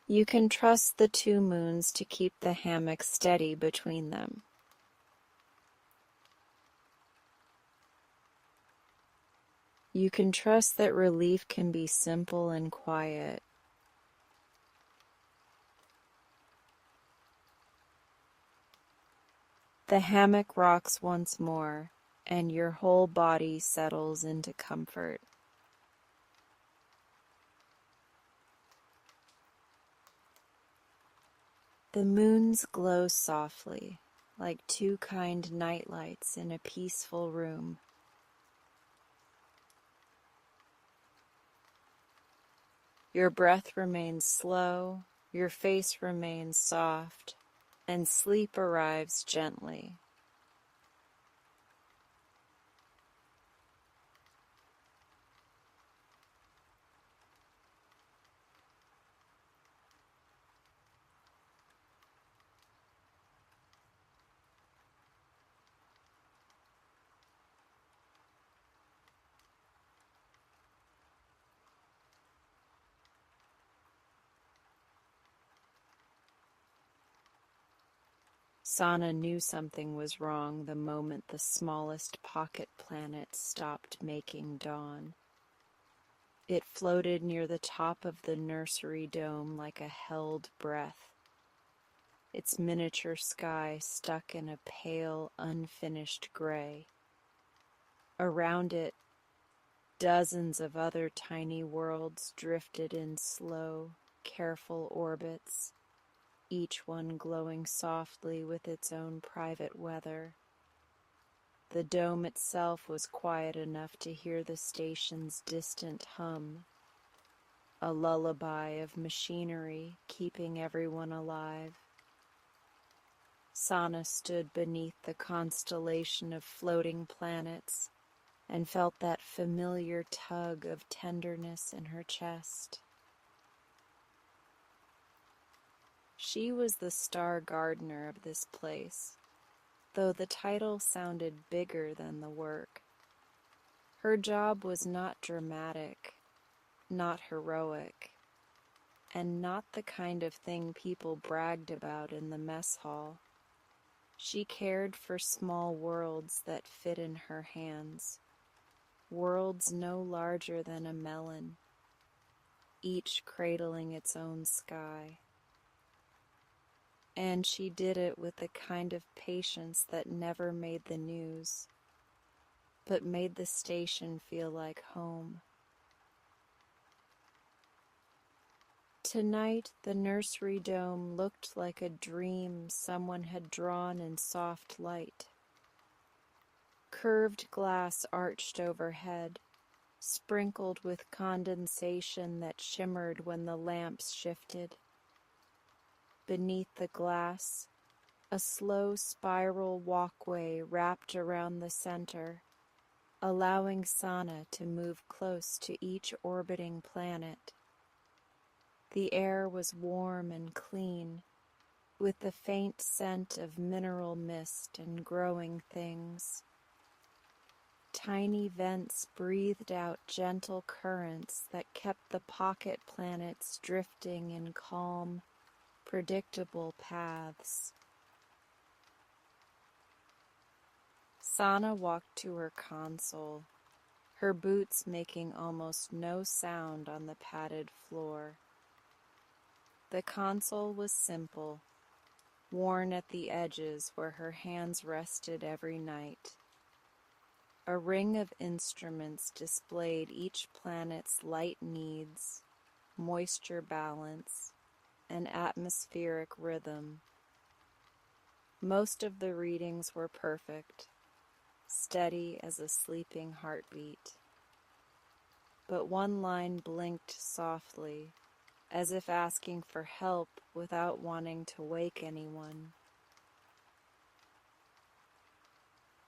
You can trust the two moons to keep the hammock steady between them. You can trust that relief can be simple and quiet. The hammock rocks once more, and your whole body settles into comfort. The moons glow softly, like two kind nightlights in a peaceful room. Your breath remains slow, your face remains soft, and sleep arrives gently. Sana knew something was wrong the moment the smallest pocket planet stopped making dawn. It floated near the top of the nursery dome like a held breath, its miniature sky stuck in a pale, unfinished gray. Around it, dozens of other tiny worlds drifted in slow, careful orbits, each one glowing softly with its own private weather. The dome itself was quiet enough to hear the station's distant hum, a lullaby of machinery keeping everyone alive. Sana stood beneath the constellation of floating planets and felt that familiar tug of tenderness in her chest. She was the star gardener of this place, though the title sounded bigger than the work. Her job was not dramatic, not heroic, and not the kind of thing people bragged about in the mess hall. She cared for small worlds that fit in her hands, worlds no larger than a melon, each cradling its own sky. And she did it with the kind of patience that never made the news, but made the station feel like home. Tonight, the nursery dome looked like a dream someone had drawn in soft light. Curved glass arched overhead, sprinkled with condensation that shimmered when the lamps shifted. Beneath the glass, a slow spiral walkway wrapped around the center, allowing Sana to move close to each orbiting planet. The air was warm and clean, with the faint scent of mineral mist and growing things. Tiny vents breathed out gentle currents that kept the pocket planets drifting in calm, predictable paths. Sana walked to her console, her boots making almost no sound on the padded floor. The console was simple, worn at the edges where her hands rested every night. A ring of instruments displayed each planet's light needs, moisture balance, and atmospheric rhythm. Most of the readings were perfect, steady as a sleeping heartbeat. But one line blinked softly, as if asking for help without wanting to wake anyone.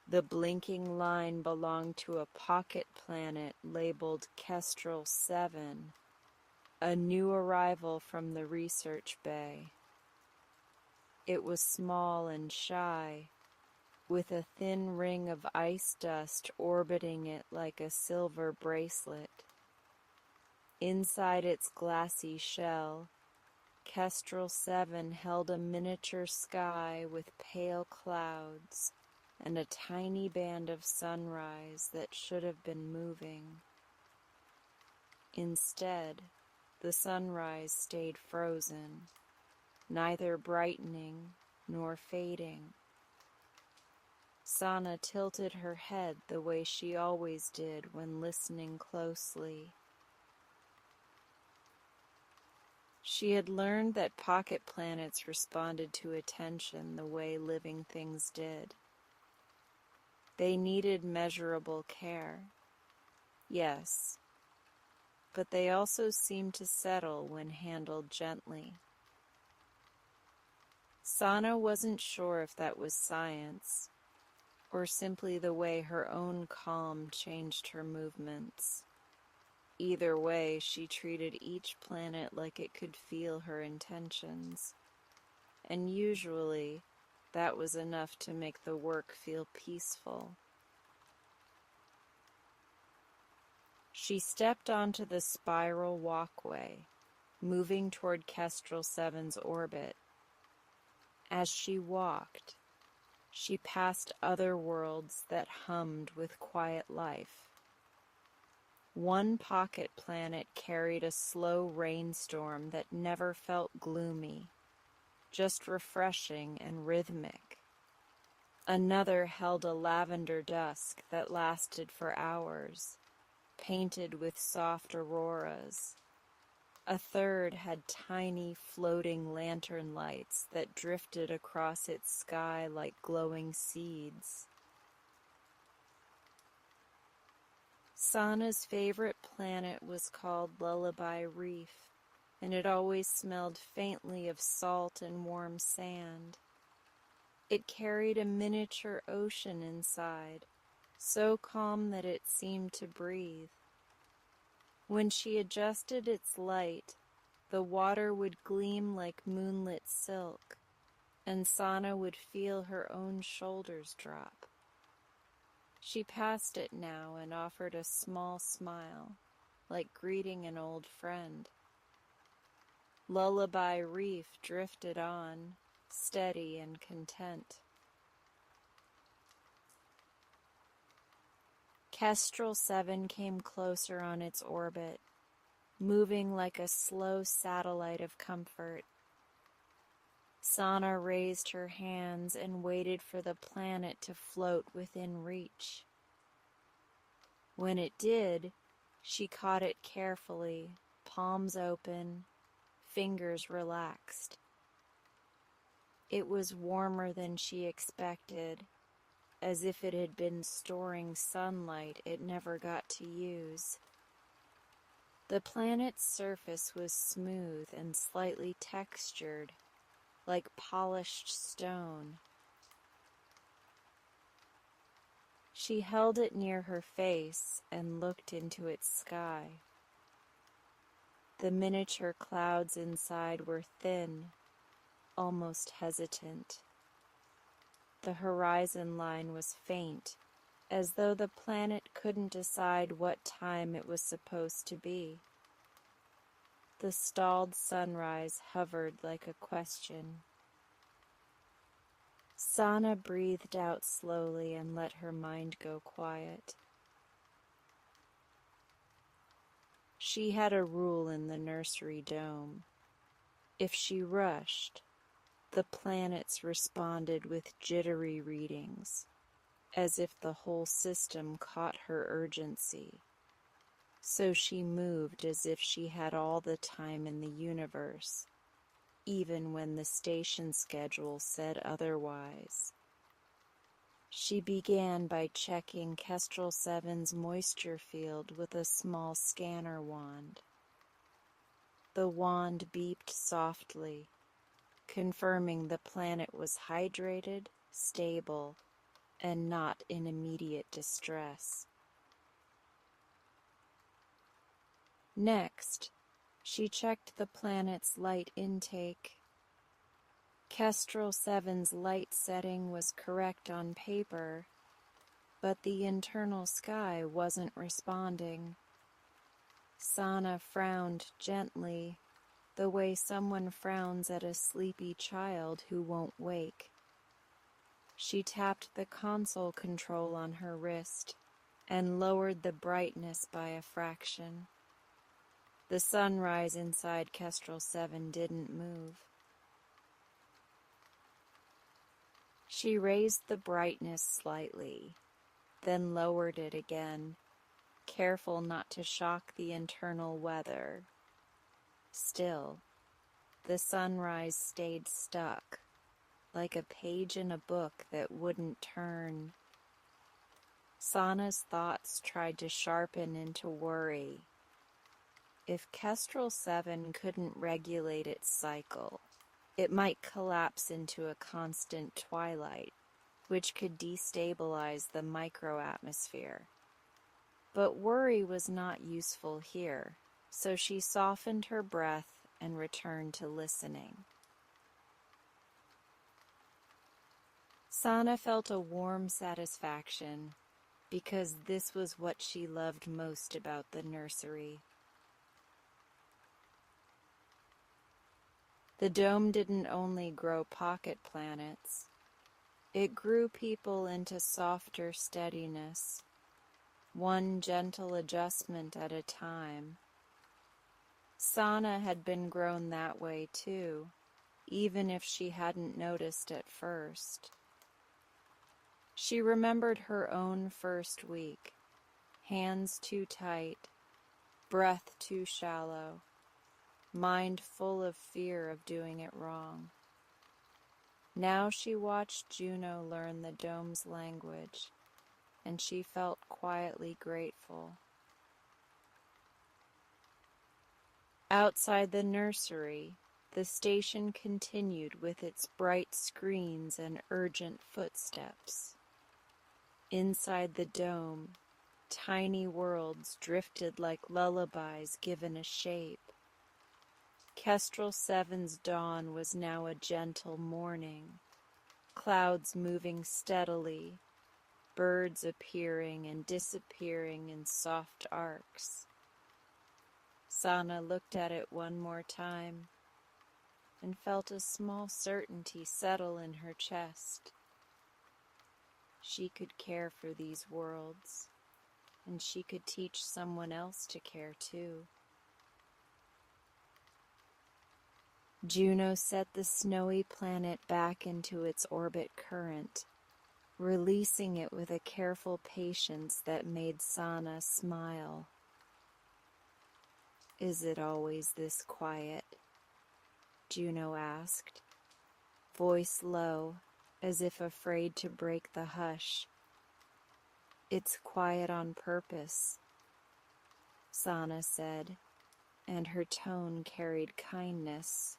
The blinking line belonged to a pocket planet labeled Kestrel 7, a new arrival from the research bay. It was small and shy, with a thin ring of ice dust orbiting it like a silver bracelet. Inside its glassy shell, Kestrel 7 held a miniature sky with pale clouds and a tiny band of sunrise that should have been moving. Instead, the sunrise stayed frozen, neither brightening nor fading. Sana tilted her head the way she always did when listening closely. She had learned that pocket planets responded to attention the way living things did. They needed measurable care, yes, but they also seemed to settle when handled gently. Sana wasn't sure if that was science, or simply the way her own calm changed her movements. Either way, she treated each planet like it could feel her intentions, and usually that was enough to make the work feel peaceful. She stepped onto the spiral walkway, moving toward Kestrel 7's orbit. As she walked, she passed other worlds that hummed with quiet life. One pocket planet carried a slow rainstorm that never felt gloomy, just refreshing and rhythmic. Another held a lavender dusk that lasted for hours, painted with soft auroras. A third had tiny floating lantern lights that drifted across its sky like glowing seeds. Sana's favorite planet was called Lullaby Reef, and it always smelled faintly of salt and warm sand. It carried a miniature ocean inside, so calm that it seemed to breathe. When she adjusted its light, the water would gleam like moonlit silk, and Sana would feel her own shoulders drop. She passed it now and offered a small smile, like greeting an old friend. Lullaby Reef drifted on, steady and content. Kestrel 7 came closer on its orbit, moving like a slow satellite of comfort. Sana raised her hands and waited for the planet to float within reach. When it did, she caught it carefully, palms open, fingers relaxed. It was warmer than she expected, as if it had been storing sunlight it never got to use. The planet's surface was smooth and slightly textured, like polished stone. She held it near her face and looked into its sky. The miniature clouds inside were thin, almost hesitant. The horizon line was faint, as though the planet couldn't decide what time it was supposed to be. The stalled sunrise hovered like a question. Sana breathed out slowly and let her mind go quiet. She had a rule in the nursery dome. If she rushed, the planets responded with jittery readings, as if the whole system caught her urgency. So she moved as if she had all the time in the universe, even when the station schedule said otherwise. She began by checking Kestrel 7's moisture field with a small scanner wand. The wand beeped softly, confirming the planet was hydrated, stable, and not in immediate distress. Next, she checked the planet's light intake. Kestrel 7's light setting was correct on paper, but the internal sky wasn't responding. Sana frowned gently, the way someone frowns at a sleepy child who won't wake. She tapped the console control on her wrist and lowered the brightness by a fraction. The sunrise inside Kestrel 7 didn't move. She raised the brightness slightly, then lowered it again, careful not to shock the internal weather. Still, the sunrise stayed stuck, like a page in a book that wouldn't turn. Sana's thoughts tried to sharpen into worry. If Kestrel 7 couldn't regulate its cycle, it might collapse into a constant twilight, which could destabilize the microatmosphere. But worry was not useful here, so she softened her breath and returned to listening. Sana felt a warm satisfaction, because this was what she loved most about the nursery. The dome didn't only grow pocket planets. It grew people into softer steadiness, one gentle adjustment at a time. Sana had been grown that way too, even if she hadn't noticed at first. She remembered her own first week, hands too tight, breath too shallow, mind full of fear of doing it wrong. Now she watched Juno learn the dome's language, and she felt quietly grateful. Outside the nursery, the station continued with its bright screens and urgent footsteps. Inside the dome, tiny worlds drifted like lullabies given a shape. Kestrel 7's dawn was now a gentle morning, clouds moving steadily, birds appearing and disappearing in soft arcs. Sana looked at it one more time and felt a small certainty settle in her chest. She could care for these worlds, and she could teach someone else to care too. Juno set the snowy planet back into its orbit current, releasing it with a careful patience that made Sana smile. "Is it always this quiet?" Juno asked, voice low, as if afraid to break the hush. "It's quiet on purpose," Sana said, and her tone carried kindness.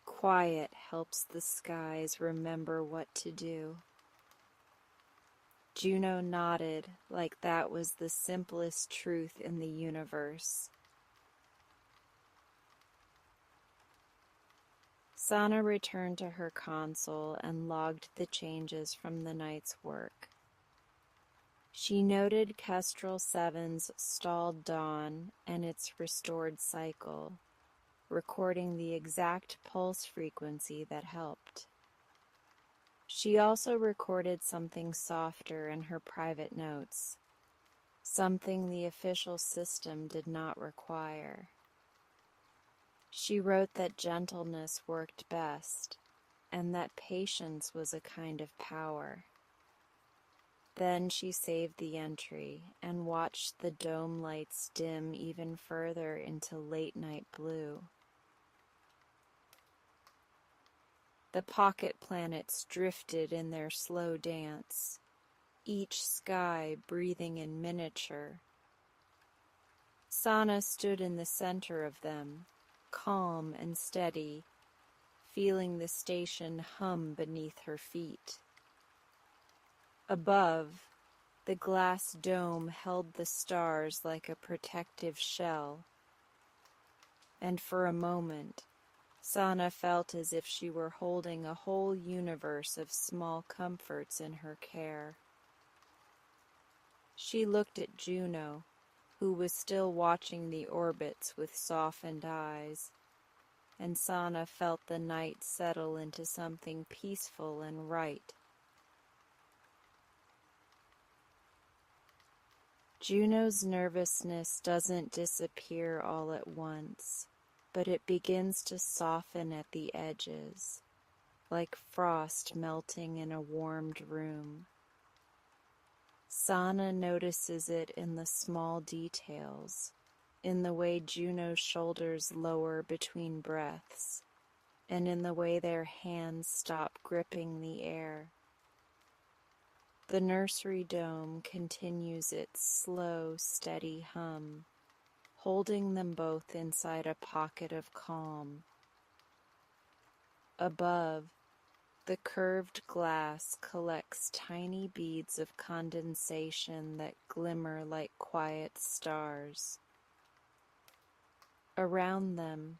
"Quiet helps the skies remember what to do." Juno nodded like that was the simplest truth in the universe. Sana returned to her console and logged the changes from the night's work. She noted Kestrel 7's stalled dawn and its restored cycle, recording the exact pulse frequency that helped. She also recorded something softer in her private notes, something the official system did not require. She wrote that gentleness worked best, and that patience was a kind of power. Then she saved the entry and watched the dome lights dim even further into late-night blue. The pocket planets drifted in their slow dance, each sky breathing in miniature. Sana stood in the center of them, calm and steady, feeling the station hum beneath her feet. Above, the glass dome held the stars like a protective shell, and for a moment, Sana felt as if she were holding a whole universe of small comforts in her care. She looked at Juno, who was still watching the orbits with softened eyes, and Sana felt the night settle into something peaceful and right. Juno's nervousness doesn't disappear all at once, but it begins to soften at the edges, like frost melting in a warmed room. Sana notices it in the small details, in the way Juno's shoulders lower between breaths, and in the way their hands stop gripping the air. The nursery dome continues its slow, steady hum, holding them both inside a pocket of calm. Above, the curved glass collects tiny beads of condensation that glimmer like quiet stars. Around them,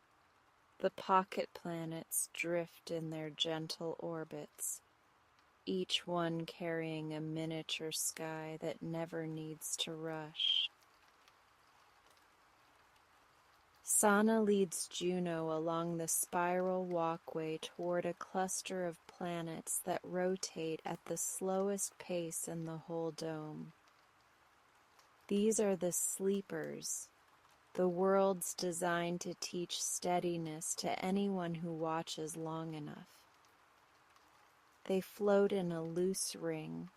the pocket planets drift in their gentle orbits, each one carrying a miniature sky that never needs to rush. Sana leads Juno along the spiral walkway toward a cluster of planets that rotate at the slowest pace in the whole dome. These are the sleepers, the worlds designed to teach steadiness to anyone who watches long enough. They float in a loose ring,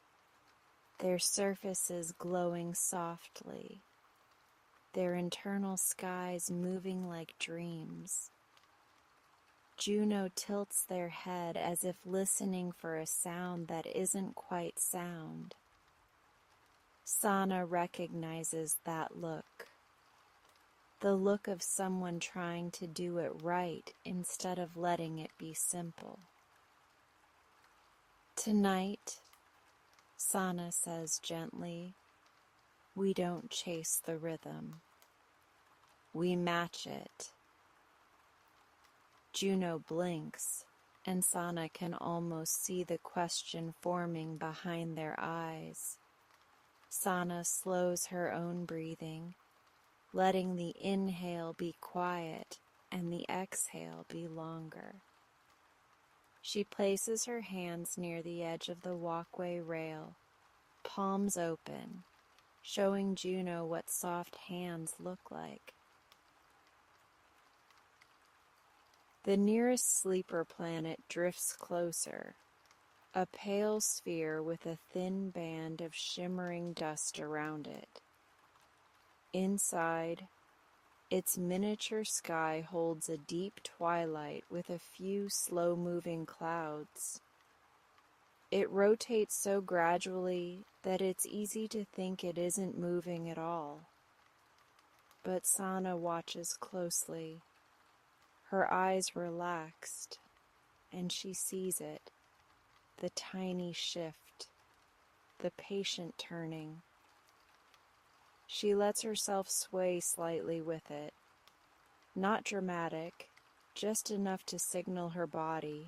their surfaces glowing softly, their internal skies moving like dreams. Juno tilts their head as if listening for a sound that isn't quite sound. Sana recognizes that look, the look of someone trying to do it right instead of letting it be simple. Tonight, Sana says gently, we don't chase the rhythm. We match it. Juno blinks, and Sana can almost see the question forming behind their eyes. Sana slows her own breathing, letting the inhale be quiet and the exhale be longer. She places her hands near the edge of the walkway rail, palms open, showing Juno what soft hands look like. The nearest sleeper planet drifts closer, a pale sphere with a thin band of shimmering dust around it. Inside, its miniature sky holds a deep twilight with a few slow-moving clouds. It rotates so gradually that it's easy to think it isn't moving at all. But Sana watches closely, her eyes relaxed, and she sees it, the tiny shift, the patient turning. She lets herself sway slightly with it, not dramatic, just enough to signal her body.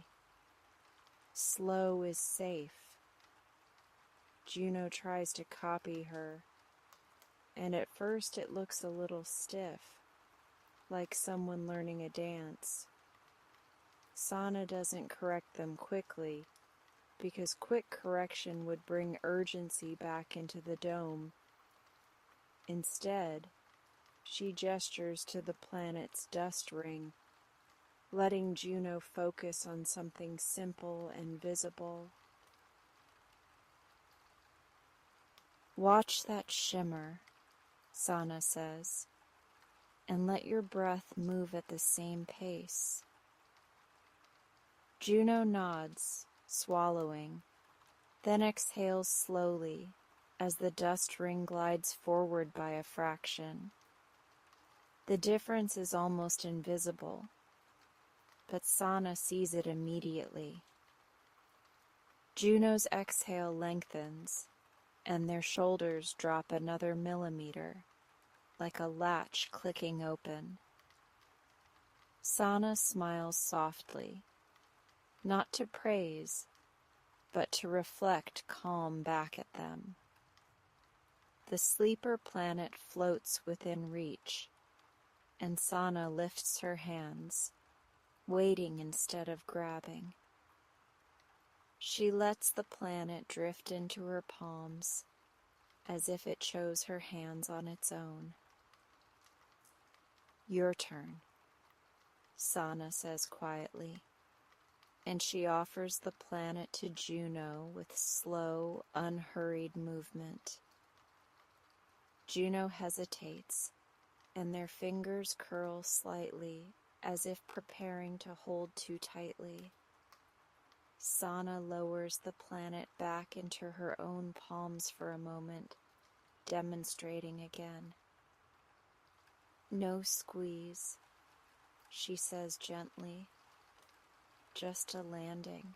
Slow is safe. Juno tries to copy her, and at first it looks a little stiff, like someone learning a dance. Sana doesn't correct them quickly, because quick correction would bring urgency back into the dome. Instead, she gestures to the planet's dust ring, letting Juno focus on something simple and visible. Watch that shimmer, Sana says, and let your breath move at the same pace. Juno nods, swallowing, then exhales slowly as the dust ring glides forward by a fraction. The difference is almost invisible, but Sana sees it immediately. Juno's exhale lengthens, and their shoulders drop another millimeter, like a latch clicking open. Sana smiles softly, not to praise, but to reflect calm back at them. The sleeper planet floats within reach, and Sana lifts her hands, waiting instead of grabbing. She lets the planet drift into her palms, as if it chose her hands on its own. Your turn, Sana says quietly, and she offers the planet to Juno with slow, unhurried movement. Juno hesitates, and their fingers curl slightly, as if preparing to hold too tightly. Sana lowers the planet back into her own palms for a moment, demonstrating again. No squeeze, she says gently, just a landing.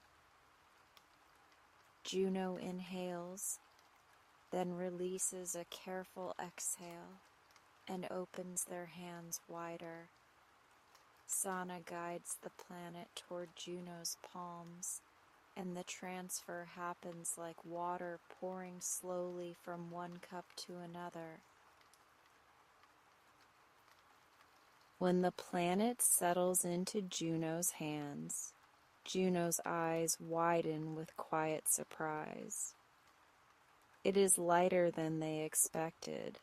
Juno inhales, then releases a careful exhale and opens their hands wider. Sana guides the planet toward Juno's palms, and the transfer happens like water pouring slowly from one cup to another. When the planet settles into Juno's hands, Juno's eyes widen with quiet surprise. It is lighter than they expected,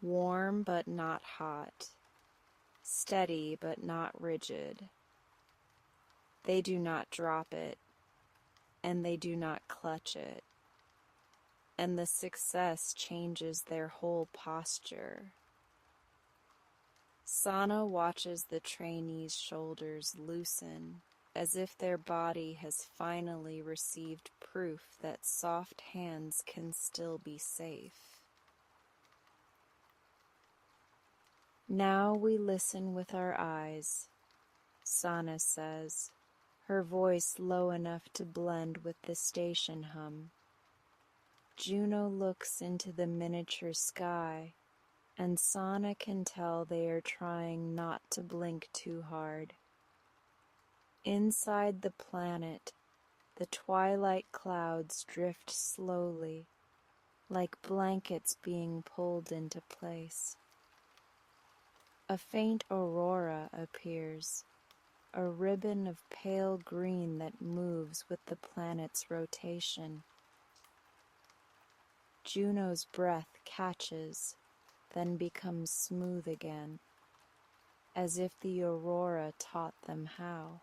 warm but not hot, steady but not rigid. They do not drop it, and they do not clutch it, and the success changes their whole posture. Sana watches the trainee's shoulders loosen, as if their body has finally received proof that soft hands can still be safe. Now we listen with our eyes, Sana says, her voice low enough to blend with the station hum. Juno looks into the miniature sky, and Sana can tell they are trying not to blink too hard. Inside the planet, the twilight clouds drift slowly, like blankets being pulled into place. A faint aurora appears, a ribbon of pale green that moves with the planet's rotation. Juno's breath catches, then becomes smooth again, as if the aurora taught them how.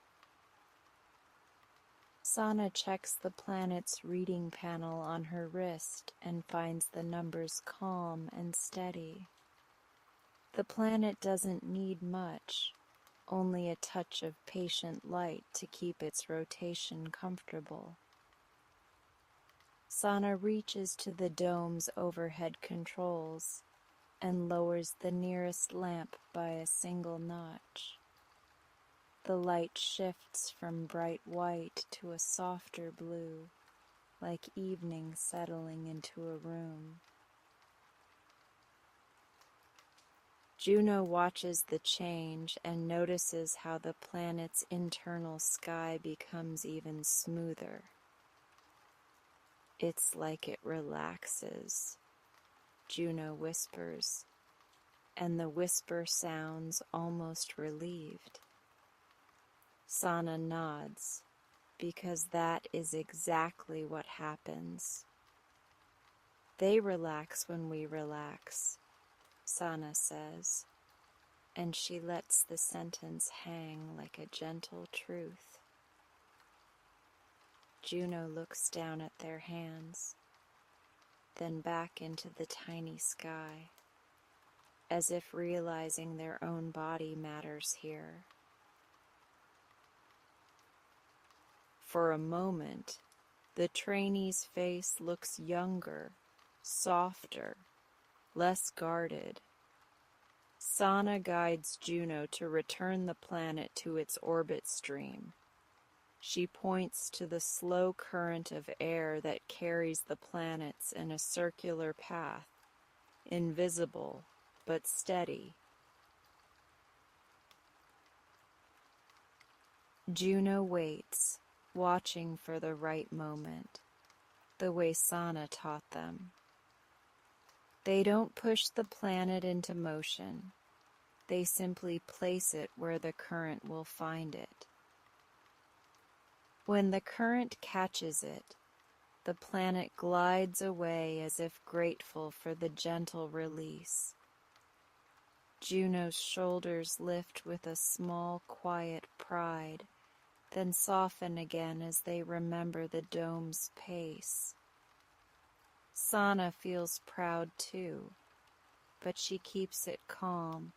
Sana checks the planet's reading panel on her wrist and finds the numbers calm and steady. The planet doesn't need much, only a touch of patient light to keep its rotation comfortable. Sana reaches to the dome's overhead controls and lowers the nearest lamp by a single notch. The light shifts from bright white to a softer blue, like evening settling into a room. Juno watches the change and notices how the planet's internal sky becomes even smoother. It's like it relaxes, Juno whispers, and the whisper sounds almost relieved. Sana nods, because that is exactly what happens. They relax when we relax, Sana says, and she lets the sentence hang like a gentle truth. Juno looks down at their hands. then back into the tiny sky, as if realizing their own body matters here. For a moment, the trainee's face looks younger, softer, less guarded. Sana guides Juno to return the planet to its orbit stream. She points to the slow current of air that carries the planets in a circular path, invisible but steady. Juno waits, watching for the right moment, the way Sana taught them. They don't push the planet into motion. They simply place it where the current will find it. When the current catches it, the planet glides away as if grateful for the gentle release. Juno's shoulders lift with a small, quiet pride, then soften again as they remember the dome's pace. Sana feels proud too, but she keeps it calm,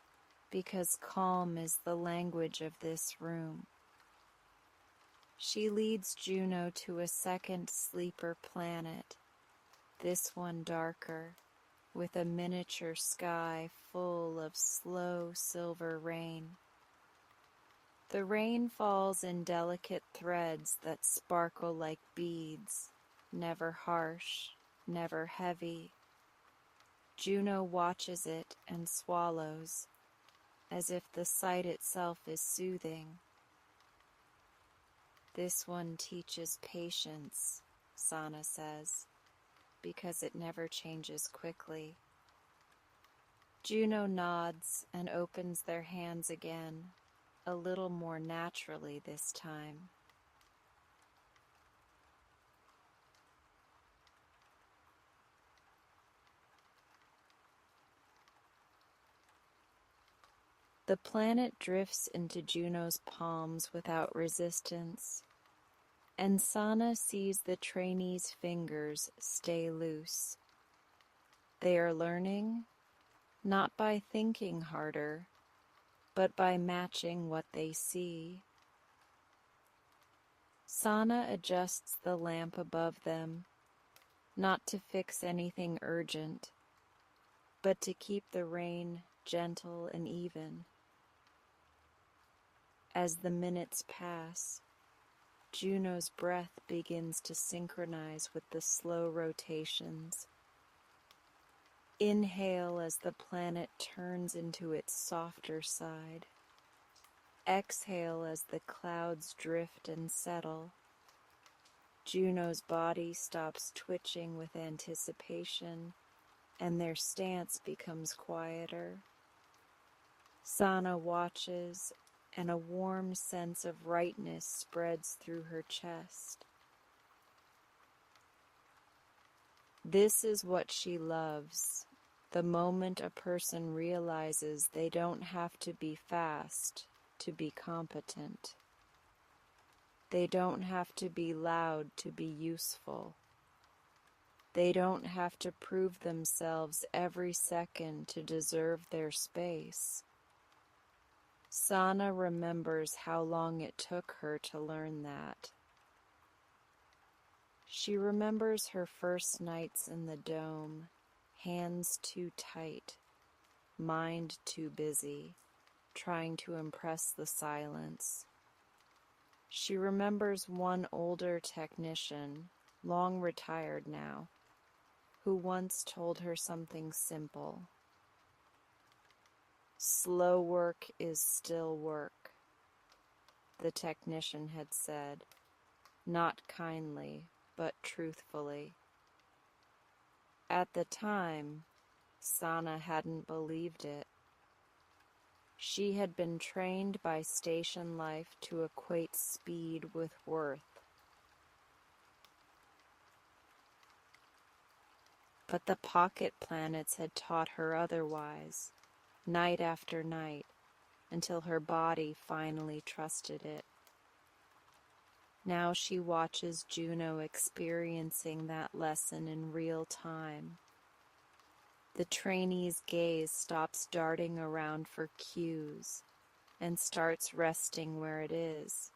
because calm is the language of this room. She leads Juno to a second sleeper planet, this one darker, with a miniature sky full of slow silver rain. The rain falls in delicate threads that sparkle like beads, never harsh, never heavy. Juno watches it and swallows, as if the sight itself is soothing. This one teaches patience, Sana says, because it never changes quickly. Juno nods and opens their hands again, a little more naturally this time. The planet drifts into Juno's palms without resistance, and Sana sees the trainee's fingers stay loose. They are learning, not by thinking harder, but by matching what they see. Sana adjusts the lamp above them, not to fix anything urgent, but to keep the rain gentle and even. As the minutes pass, Juno's breath begins to synchronize with the slow rotations. Inhale as the planet turns into its softer side. Exhale as the clouds drift and settle. Juno's body stops twitching with anticipation, and their stance becomes quieter. Sana watches, and a warm sense of rightness spreads through her chest. This is what she loves, the moment a person realizes they don't have to be fast to be competent. They don't have to be loud to be useful. They don't have to prove themselves every second to deserve their space. Sana remembers how long it took her to learn that. She remembers her first nights in the dome, hands too tight, mind too busy, trying to impress the silence. She remembers one older technician, long retired now, who once told her something simple. Slow work is still work, the technician had said, not kindly, but truthfully. At the time, Sana hadn't believed it. She had been trained by station life to equate speed with worth. But the pocket planets had taught her otherwise, night after night, until her body finally trusted it. Now she watches Juno experiencing that lesson in real time. The trainee's gaze stops darting around for cues and starts resting where it is.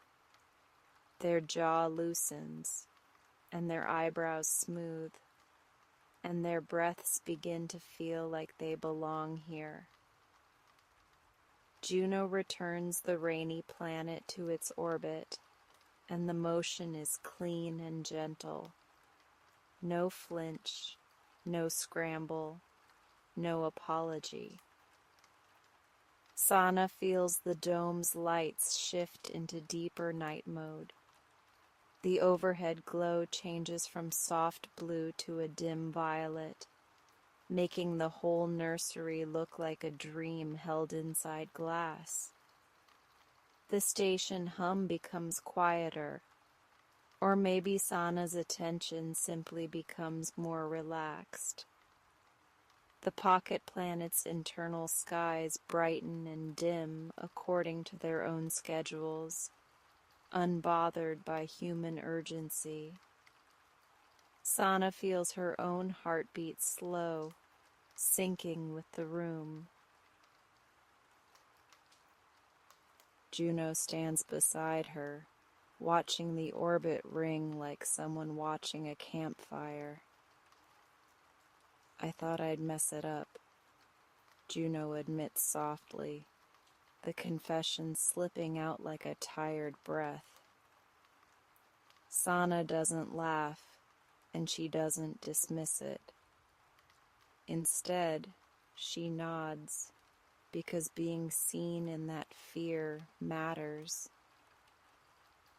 Their jaw loosens, and their eyebrows smooth, and their breaths begin to feel like they belong here. Juno returns the rainy planet to its orbit, and the motion is clean and gentle. No flinch, no scramble, no apology. Sana feels the dome's lights shift into deeper night mode. The overhead glow changes from soft blue to a dim violet, making the whole nursery look like a dream held inside glass. The station hum becomes quieter, or maybe Sana's attention simply becomes more relaxed. The pocket planet's internal skies brighten and dim according to their own schedules, unbothered by human urgency. Sana feels her own heartbeat slow, syncing with the room. Juno stands beside her, watching the orbit ring like someone watching a campfire. I thought I'd mess it up, Juno admits softly, the confession slipping out like a tired breath. Sana doesn't laugh, and she doesn't dismiss it. Instead, she nods, because being seen in that fear matters.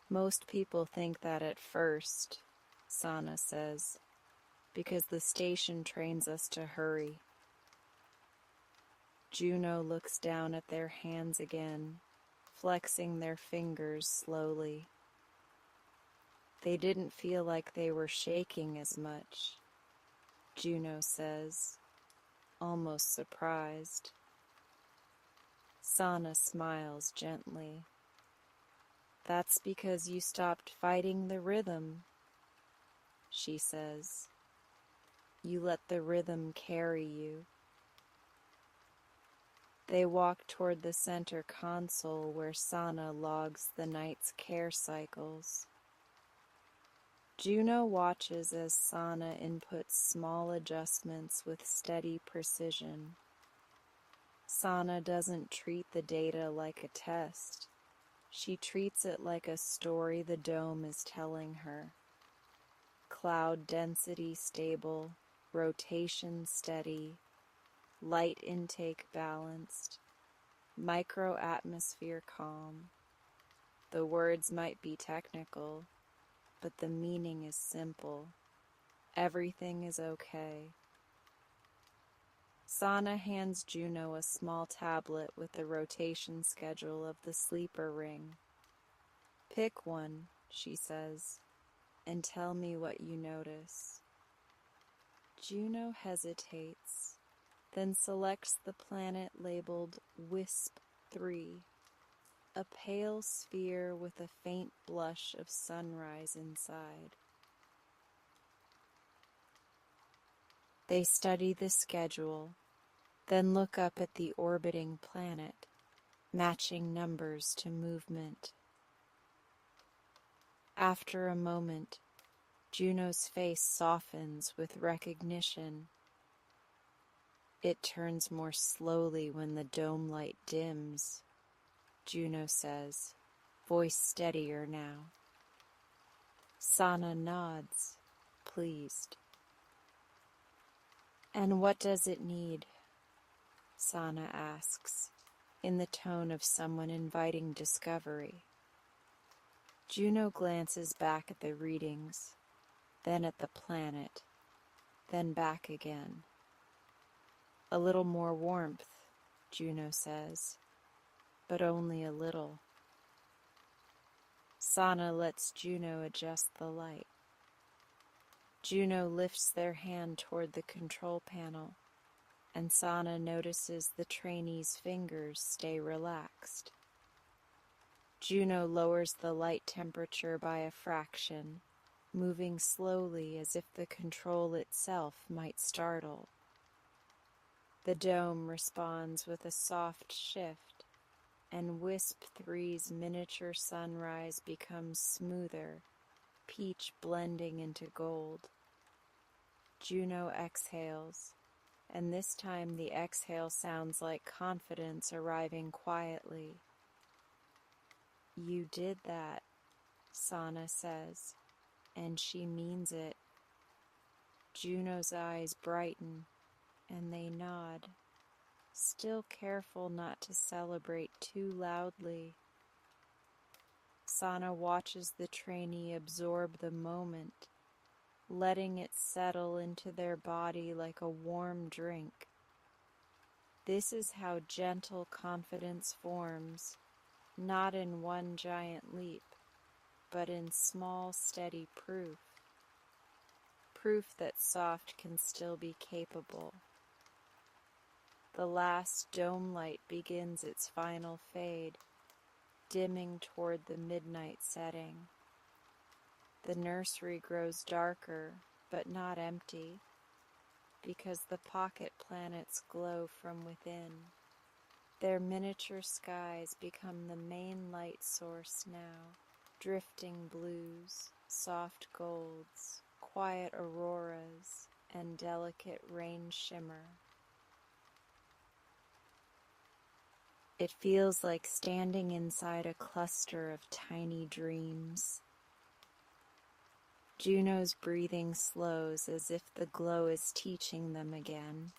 Most people think that at first, Sana says, because the station trains us to hurry. Juno looks down at their hands again, flexing their fingers slowly. They didn't feel like they were shaking as much, Juno says, almost surprised. Sana smiles gently. That's because you stopped fighting the rhythm, she says. You let the rhythm carry you. They walk toward the center console where Sana logs the night's care cycles. Juno watches as Sana inputs small adjustments with steady precision. Sana doesn't treat the data like a test. She treats it like a story the dome is telling her. Cloud density stable, rotation steady, light intake balanced, microatmosphere calm. The words might be technical, but the meaning is simple. Everything is okay. Sana hands Juno a small tablet with the rotation schedule of the sleeper ring. Pick one, she says, and tell me what you notice. Juno hesitates, then selects the planet labeled Wisp 3, a pale sphere with a faint blush of sunrise inside. They study the schedule, then look up at the orbiting planet, matching numbers to movement. After a moment, Juno's face softens with recognition. It turns more slowly when the dome light dims, Juno says, voice steadier now. Sana nods, pleased. And what does it need? Sana asks, in the tone of someone inviting discovery. Juno glances back at the readings, then at the planet, then back again. A little more warmth, Juno says, but only a little. Sana lets Juno adjust the light. Juno lifts their hand toward the control panel, and Sana notices the trainee's fingers stay relaxed. Juno lowers the light temperature by a fraction, moving slowly as if the control itself might startle. The dome responds with a soft shift, and Wisp 3's miniature sunrise becomes smoother, peach blending into gold. Juno exhales, and this time the exhale sounds like confidence arriving quietly. "You did that," Sana says, and she means it. Juno's eyes brighten, and they nod, still careful not to celebrate too loudly. Sana watches the trainee absorb the moment, letting it settle into their body like a warm drink. This is how gentle confidence forms, not in one giant leap, but in small, steady proof. Proof that soft can still be capable. The last dome light begins its final fade, dimming toward the midnight setting. The nursery grows darker, but not empty, because the pocket planets glow from within. Their miniature skies become the main light source now, drifting blues, soft golds, quiet auroras, and delicate rain shimmer. It feels like standing inside a cluster of tiny dreams. Juno's breathing slows as if the glow is teaching them again.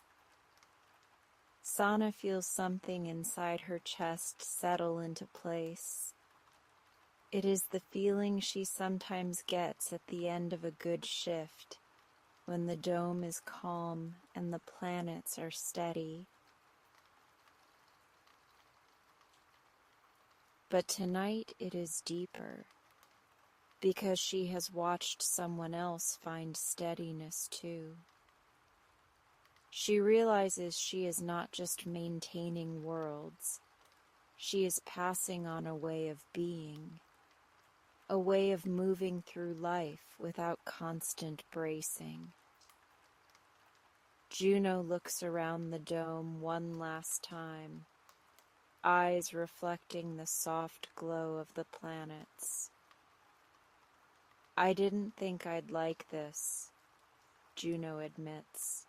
Sana feels something inside her chest settle into place. It is the feeling she sometimes gets at the end of a good shift, when the dome is calm and the planets are steady. But tonight it is deeper, because she has watched someone else find steadiness too. She realizes she is not just maintaining worlds, she is passing on a way of being, a way of moving through life without constant bracing. Juno looks around the dome one last time, eyes reflecting the soft glow of the planets. "I didn't think I'd like this," Juno admits,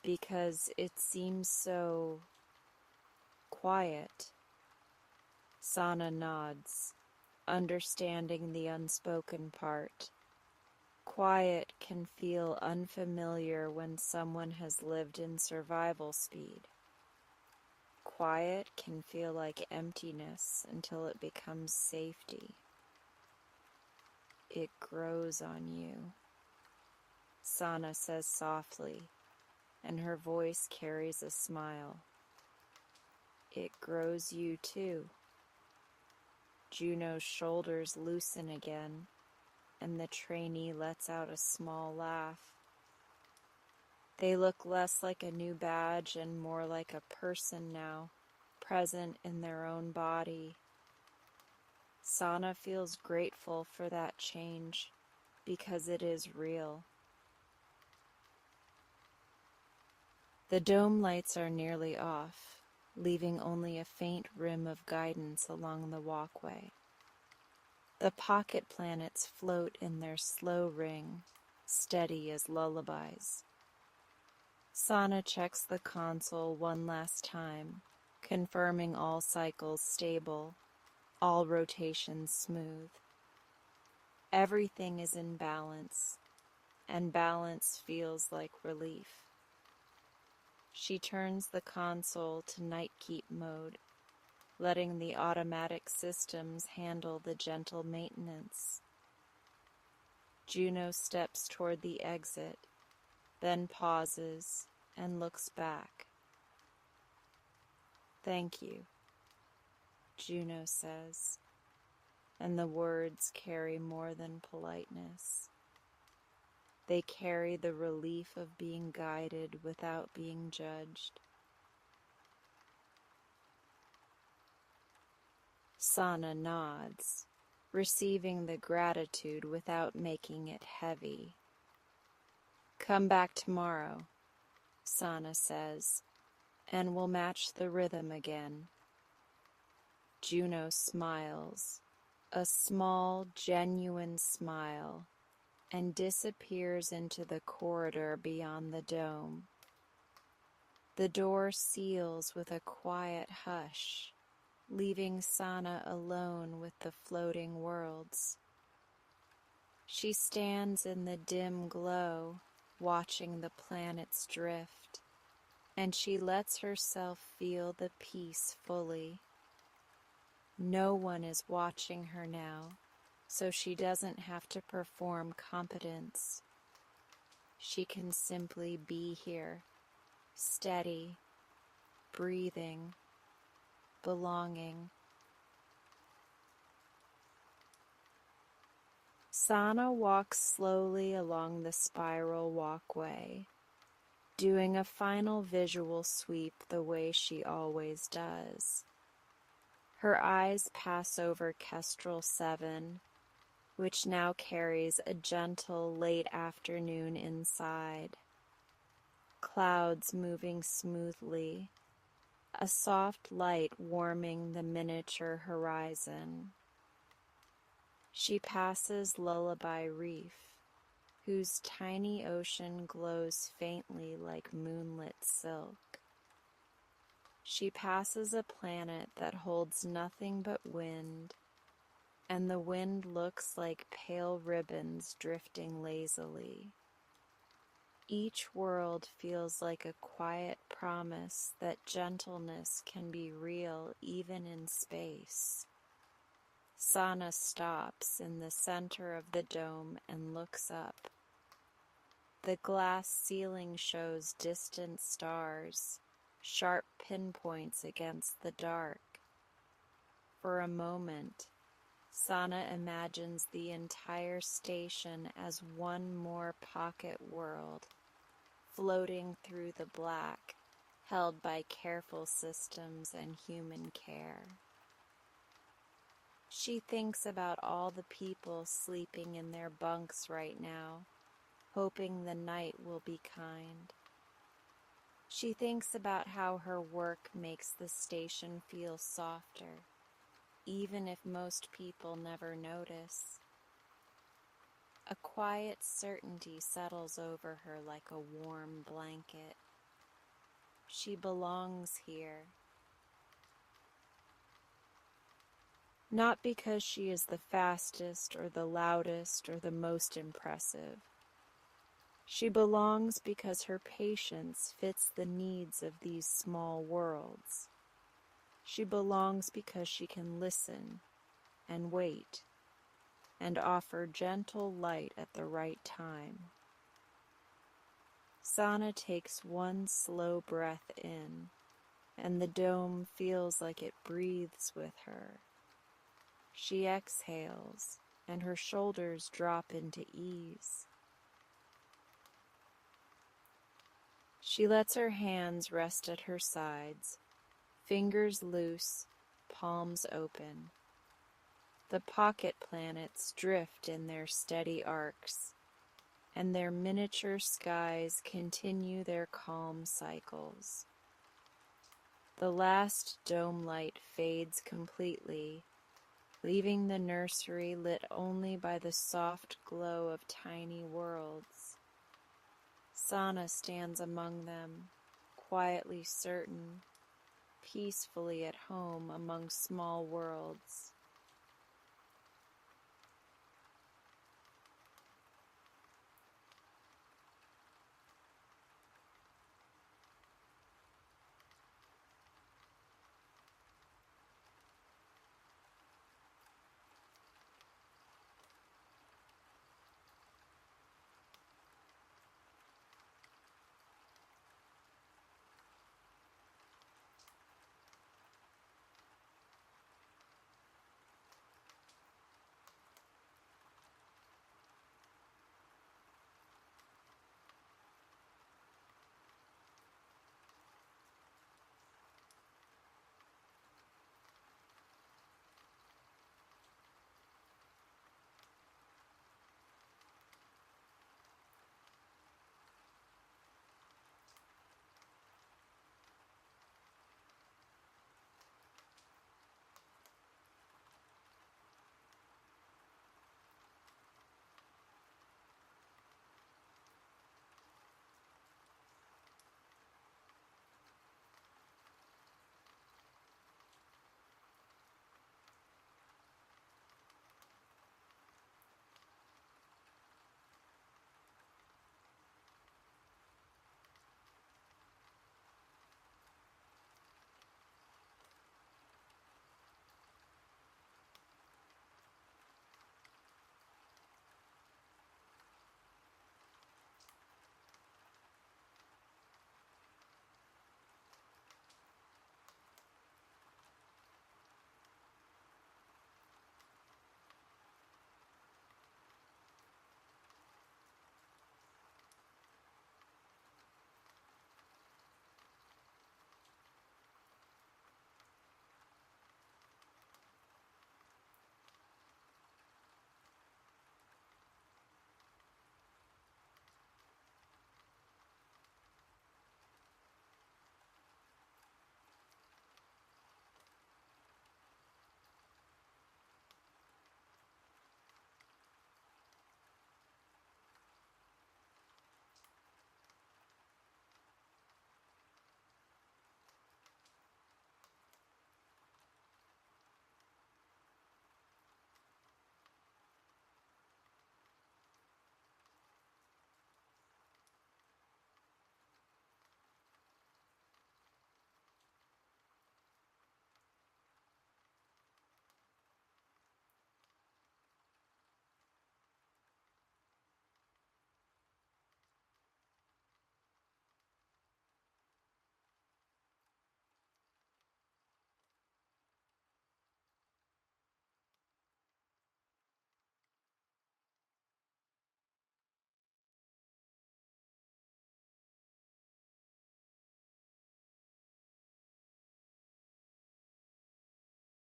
"because it seems so quiet." Sana nods, understanding the unspoken part. Quiet can feel unfamiliar when someone has lived in survival speed. Quiet can feel like emptiness until it becomes safety. "It grows on you," Sana says softly, and her voice carries a smile. "It grows you too." Juno's shoulders loosen again, and the trainee lets out a small laugh. They look less like a new badge and more like a person now, present in their own body. Sana feels grateful for that change, because it is real. The dome lights are nearly off, leaving only a faint rim of guidance along the walkway. The pocket planets float in their slow ring, steady as lullabies. Sana checks the console one last time, confirming all cycles stable, all rotations smooth. Everything is in balance, and balance feels like relief. She turns the console to night keep mode, letting the automatic systems handle the gentle maintenance. Juno steps toward the exit, then pauses and looks back. "Thank you," Juno says, and the words carry more than politeness. They carry the relief of being guided without being judged. Sana nods, receiving the gratitude without making it heavy. Come back tomorrow, Sana says, and we'll match the rhythm again. Juno smiles, a small, genuine smile, and disappears into the corridor beyond the dome. The door seals with a quiet hush, leaving Sana alone with the floating worlds. She stands in the dim glow, watching the planets drift, and she lets herself feel the peace fully. No one is watching her now, so she doesn't have to perform competence. She can simply be here, steady, breathing, belonging. Sana walks slowly along the spiral walkway, doing a final visual sweep the way she always does. Her eyes pass over Kestrel 7, which now carries a gentle late afternoon inside. Clouds moving smoothly, a soft light warming the miniature horizon. She passes Lullaby Reef, whose tiny ocean glows faintly like moonlit silk. She passes a planet that holds nothing but wind, and the wind looks like pale ribbons drifting lazily. Each world feels like a quiet promise that gentleness can be real even in space. Sana stops in the center of the dome and looks up. The glass ceiling shows distant stars, sharp pinpoints against the dark. For a moment, Sana imagines the entire station as one more pocket world, floating through the black, held by careful systems and human care. She thinks about all the people sleeping in their bunks right now, hoping the night will be kind. She thinks about how her work makes the station feel softer, even if most people never notice. A quiet certainty settles over her like a warm blanket. She belongs here. Not because she is the fastest or the loudest or the most impressive. She belongs because her patience fits the needs of these small worlds. She belongs because she can listen and wait and offer gentle light at the right time. Sana takes one slow breath in, and the dome feels like it breathes with her. She exhales, and her shoulders drop into ease. She lets her hands rest at her sides, fingers loose, palms open. The pocket planets drift in their steady arcs, and their miniature skies continue their calm cycles. The last dome light fades completely, leaving the nursery lit only by the soft glow of tiny worlds. Sana stands among them, quietly certain, peacefully at home among small worlds.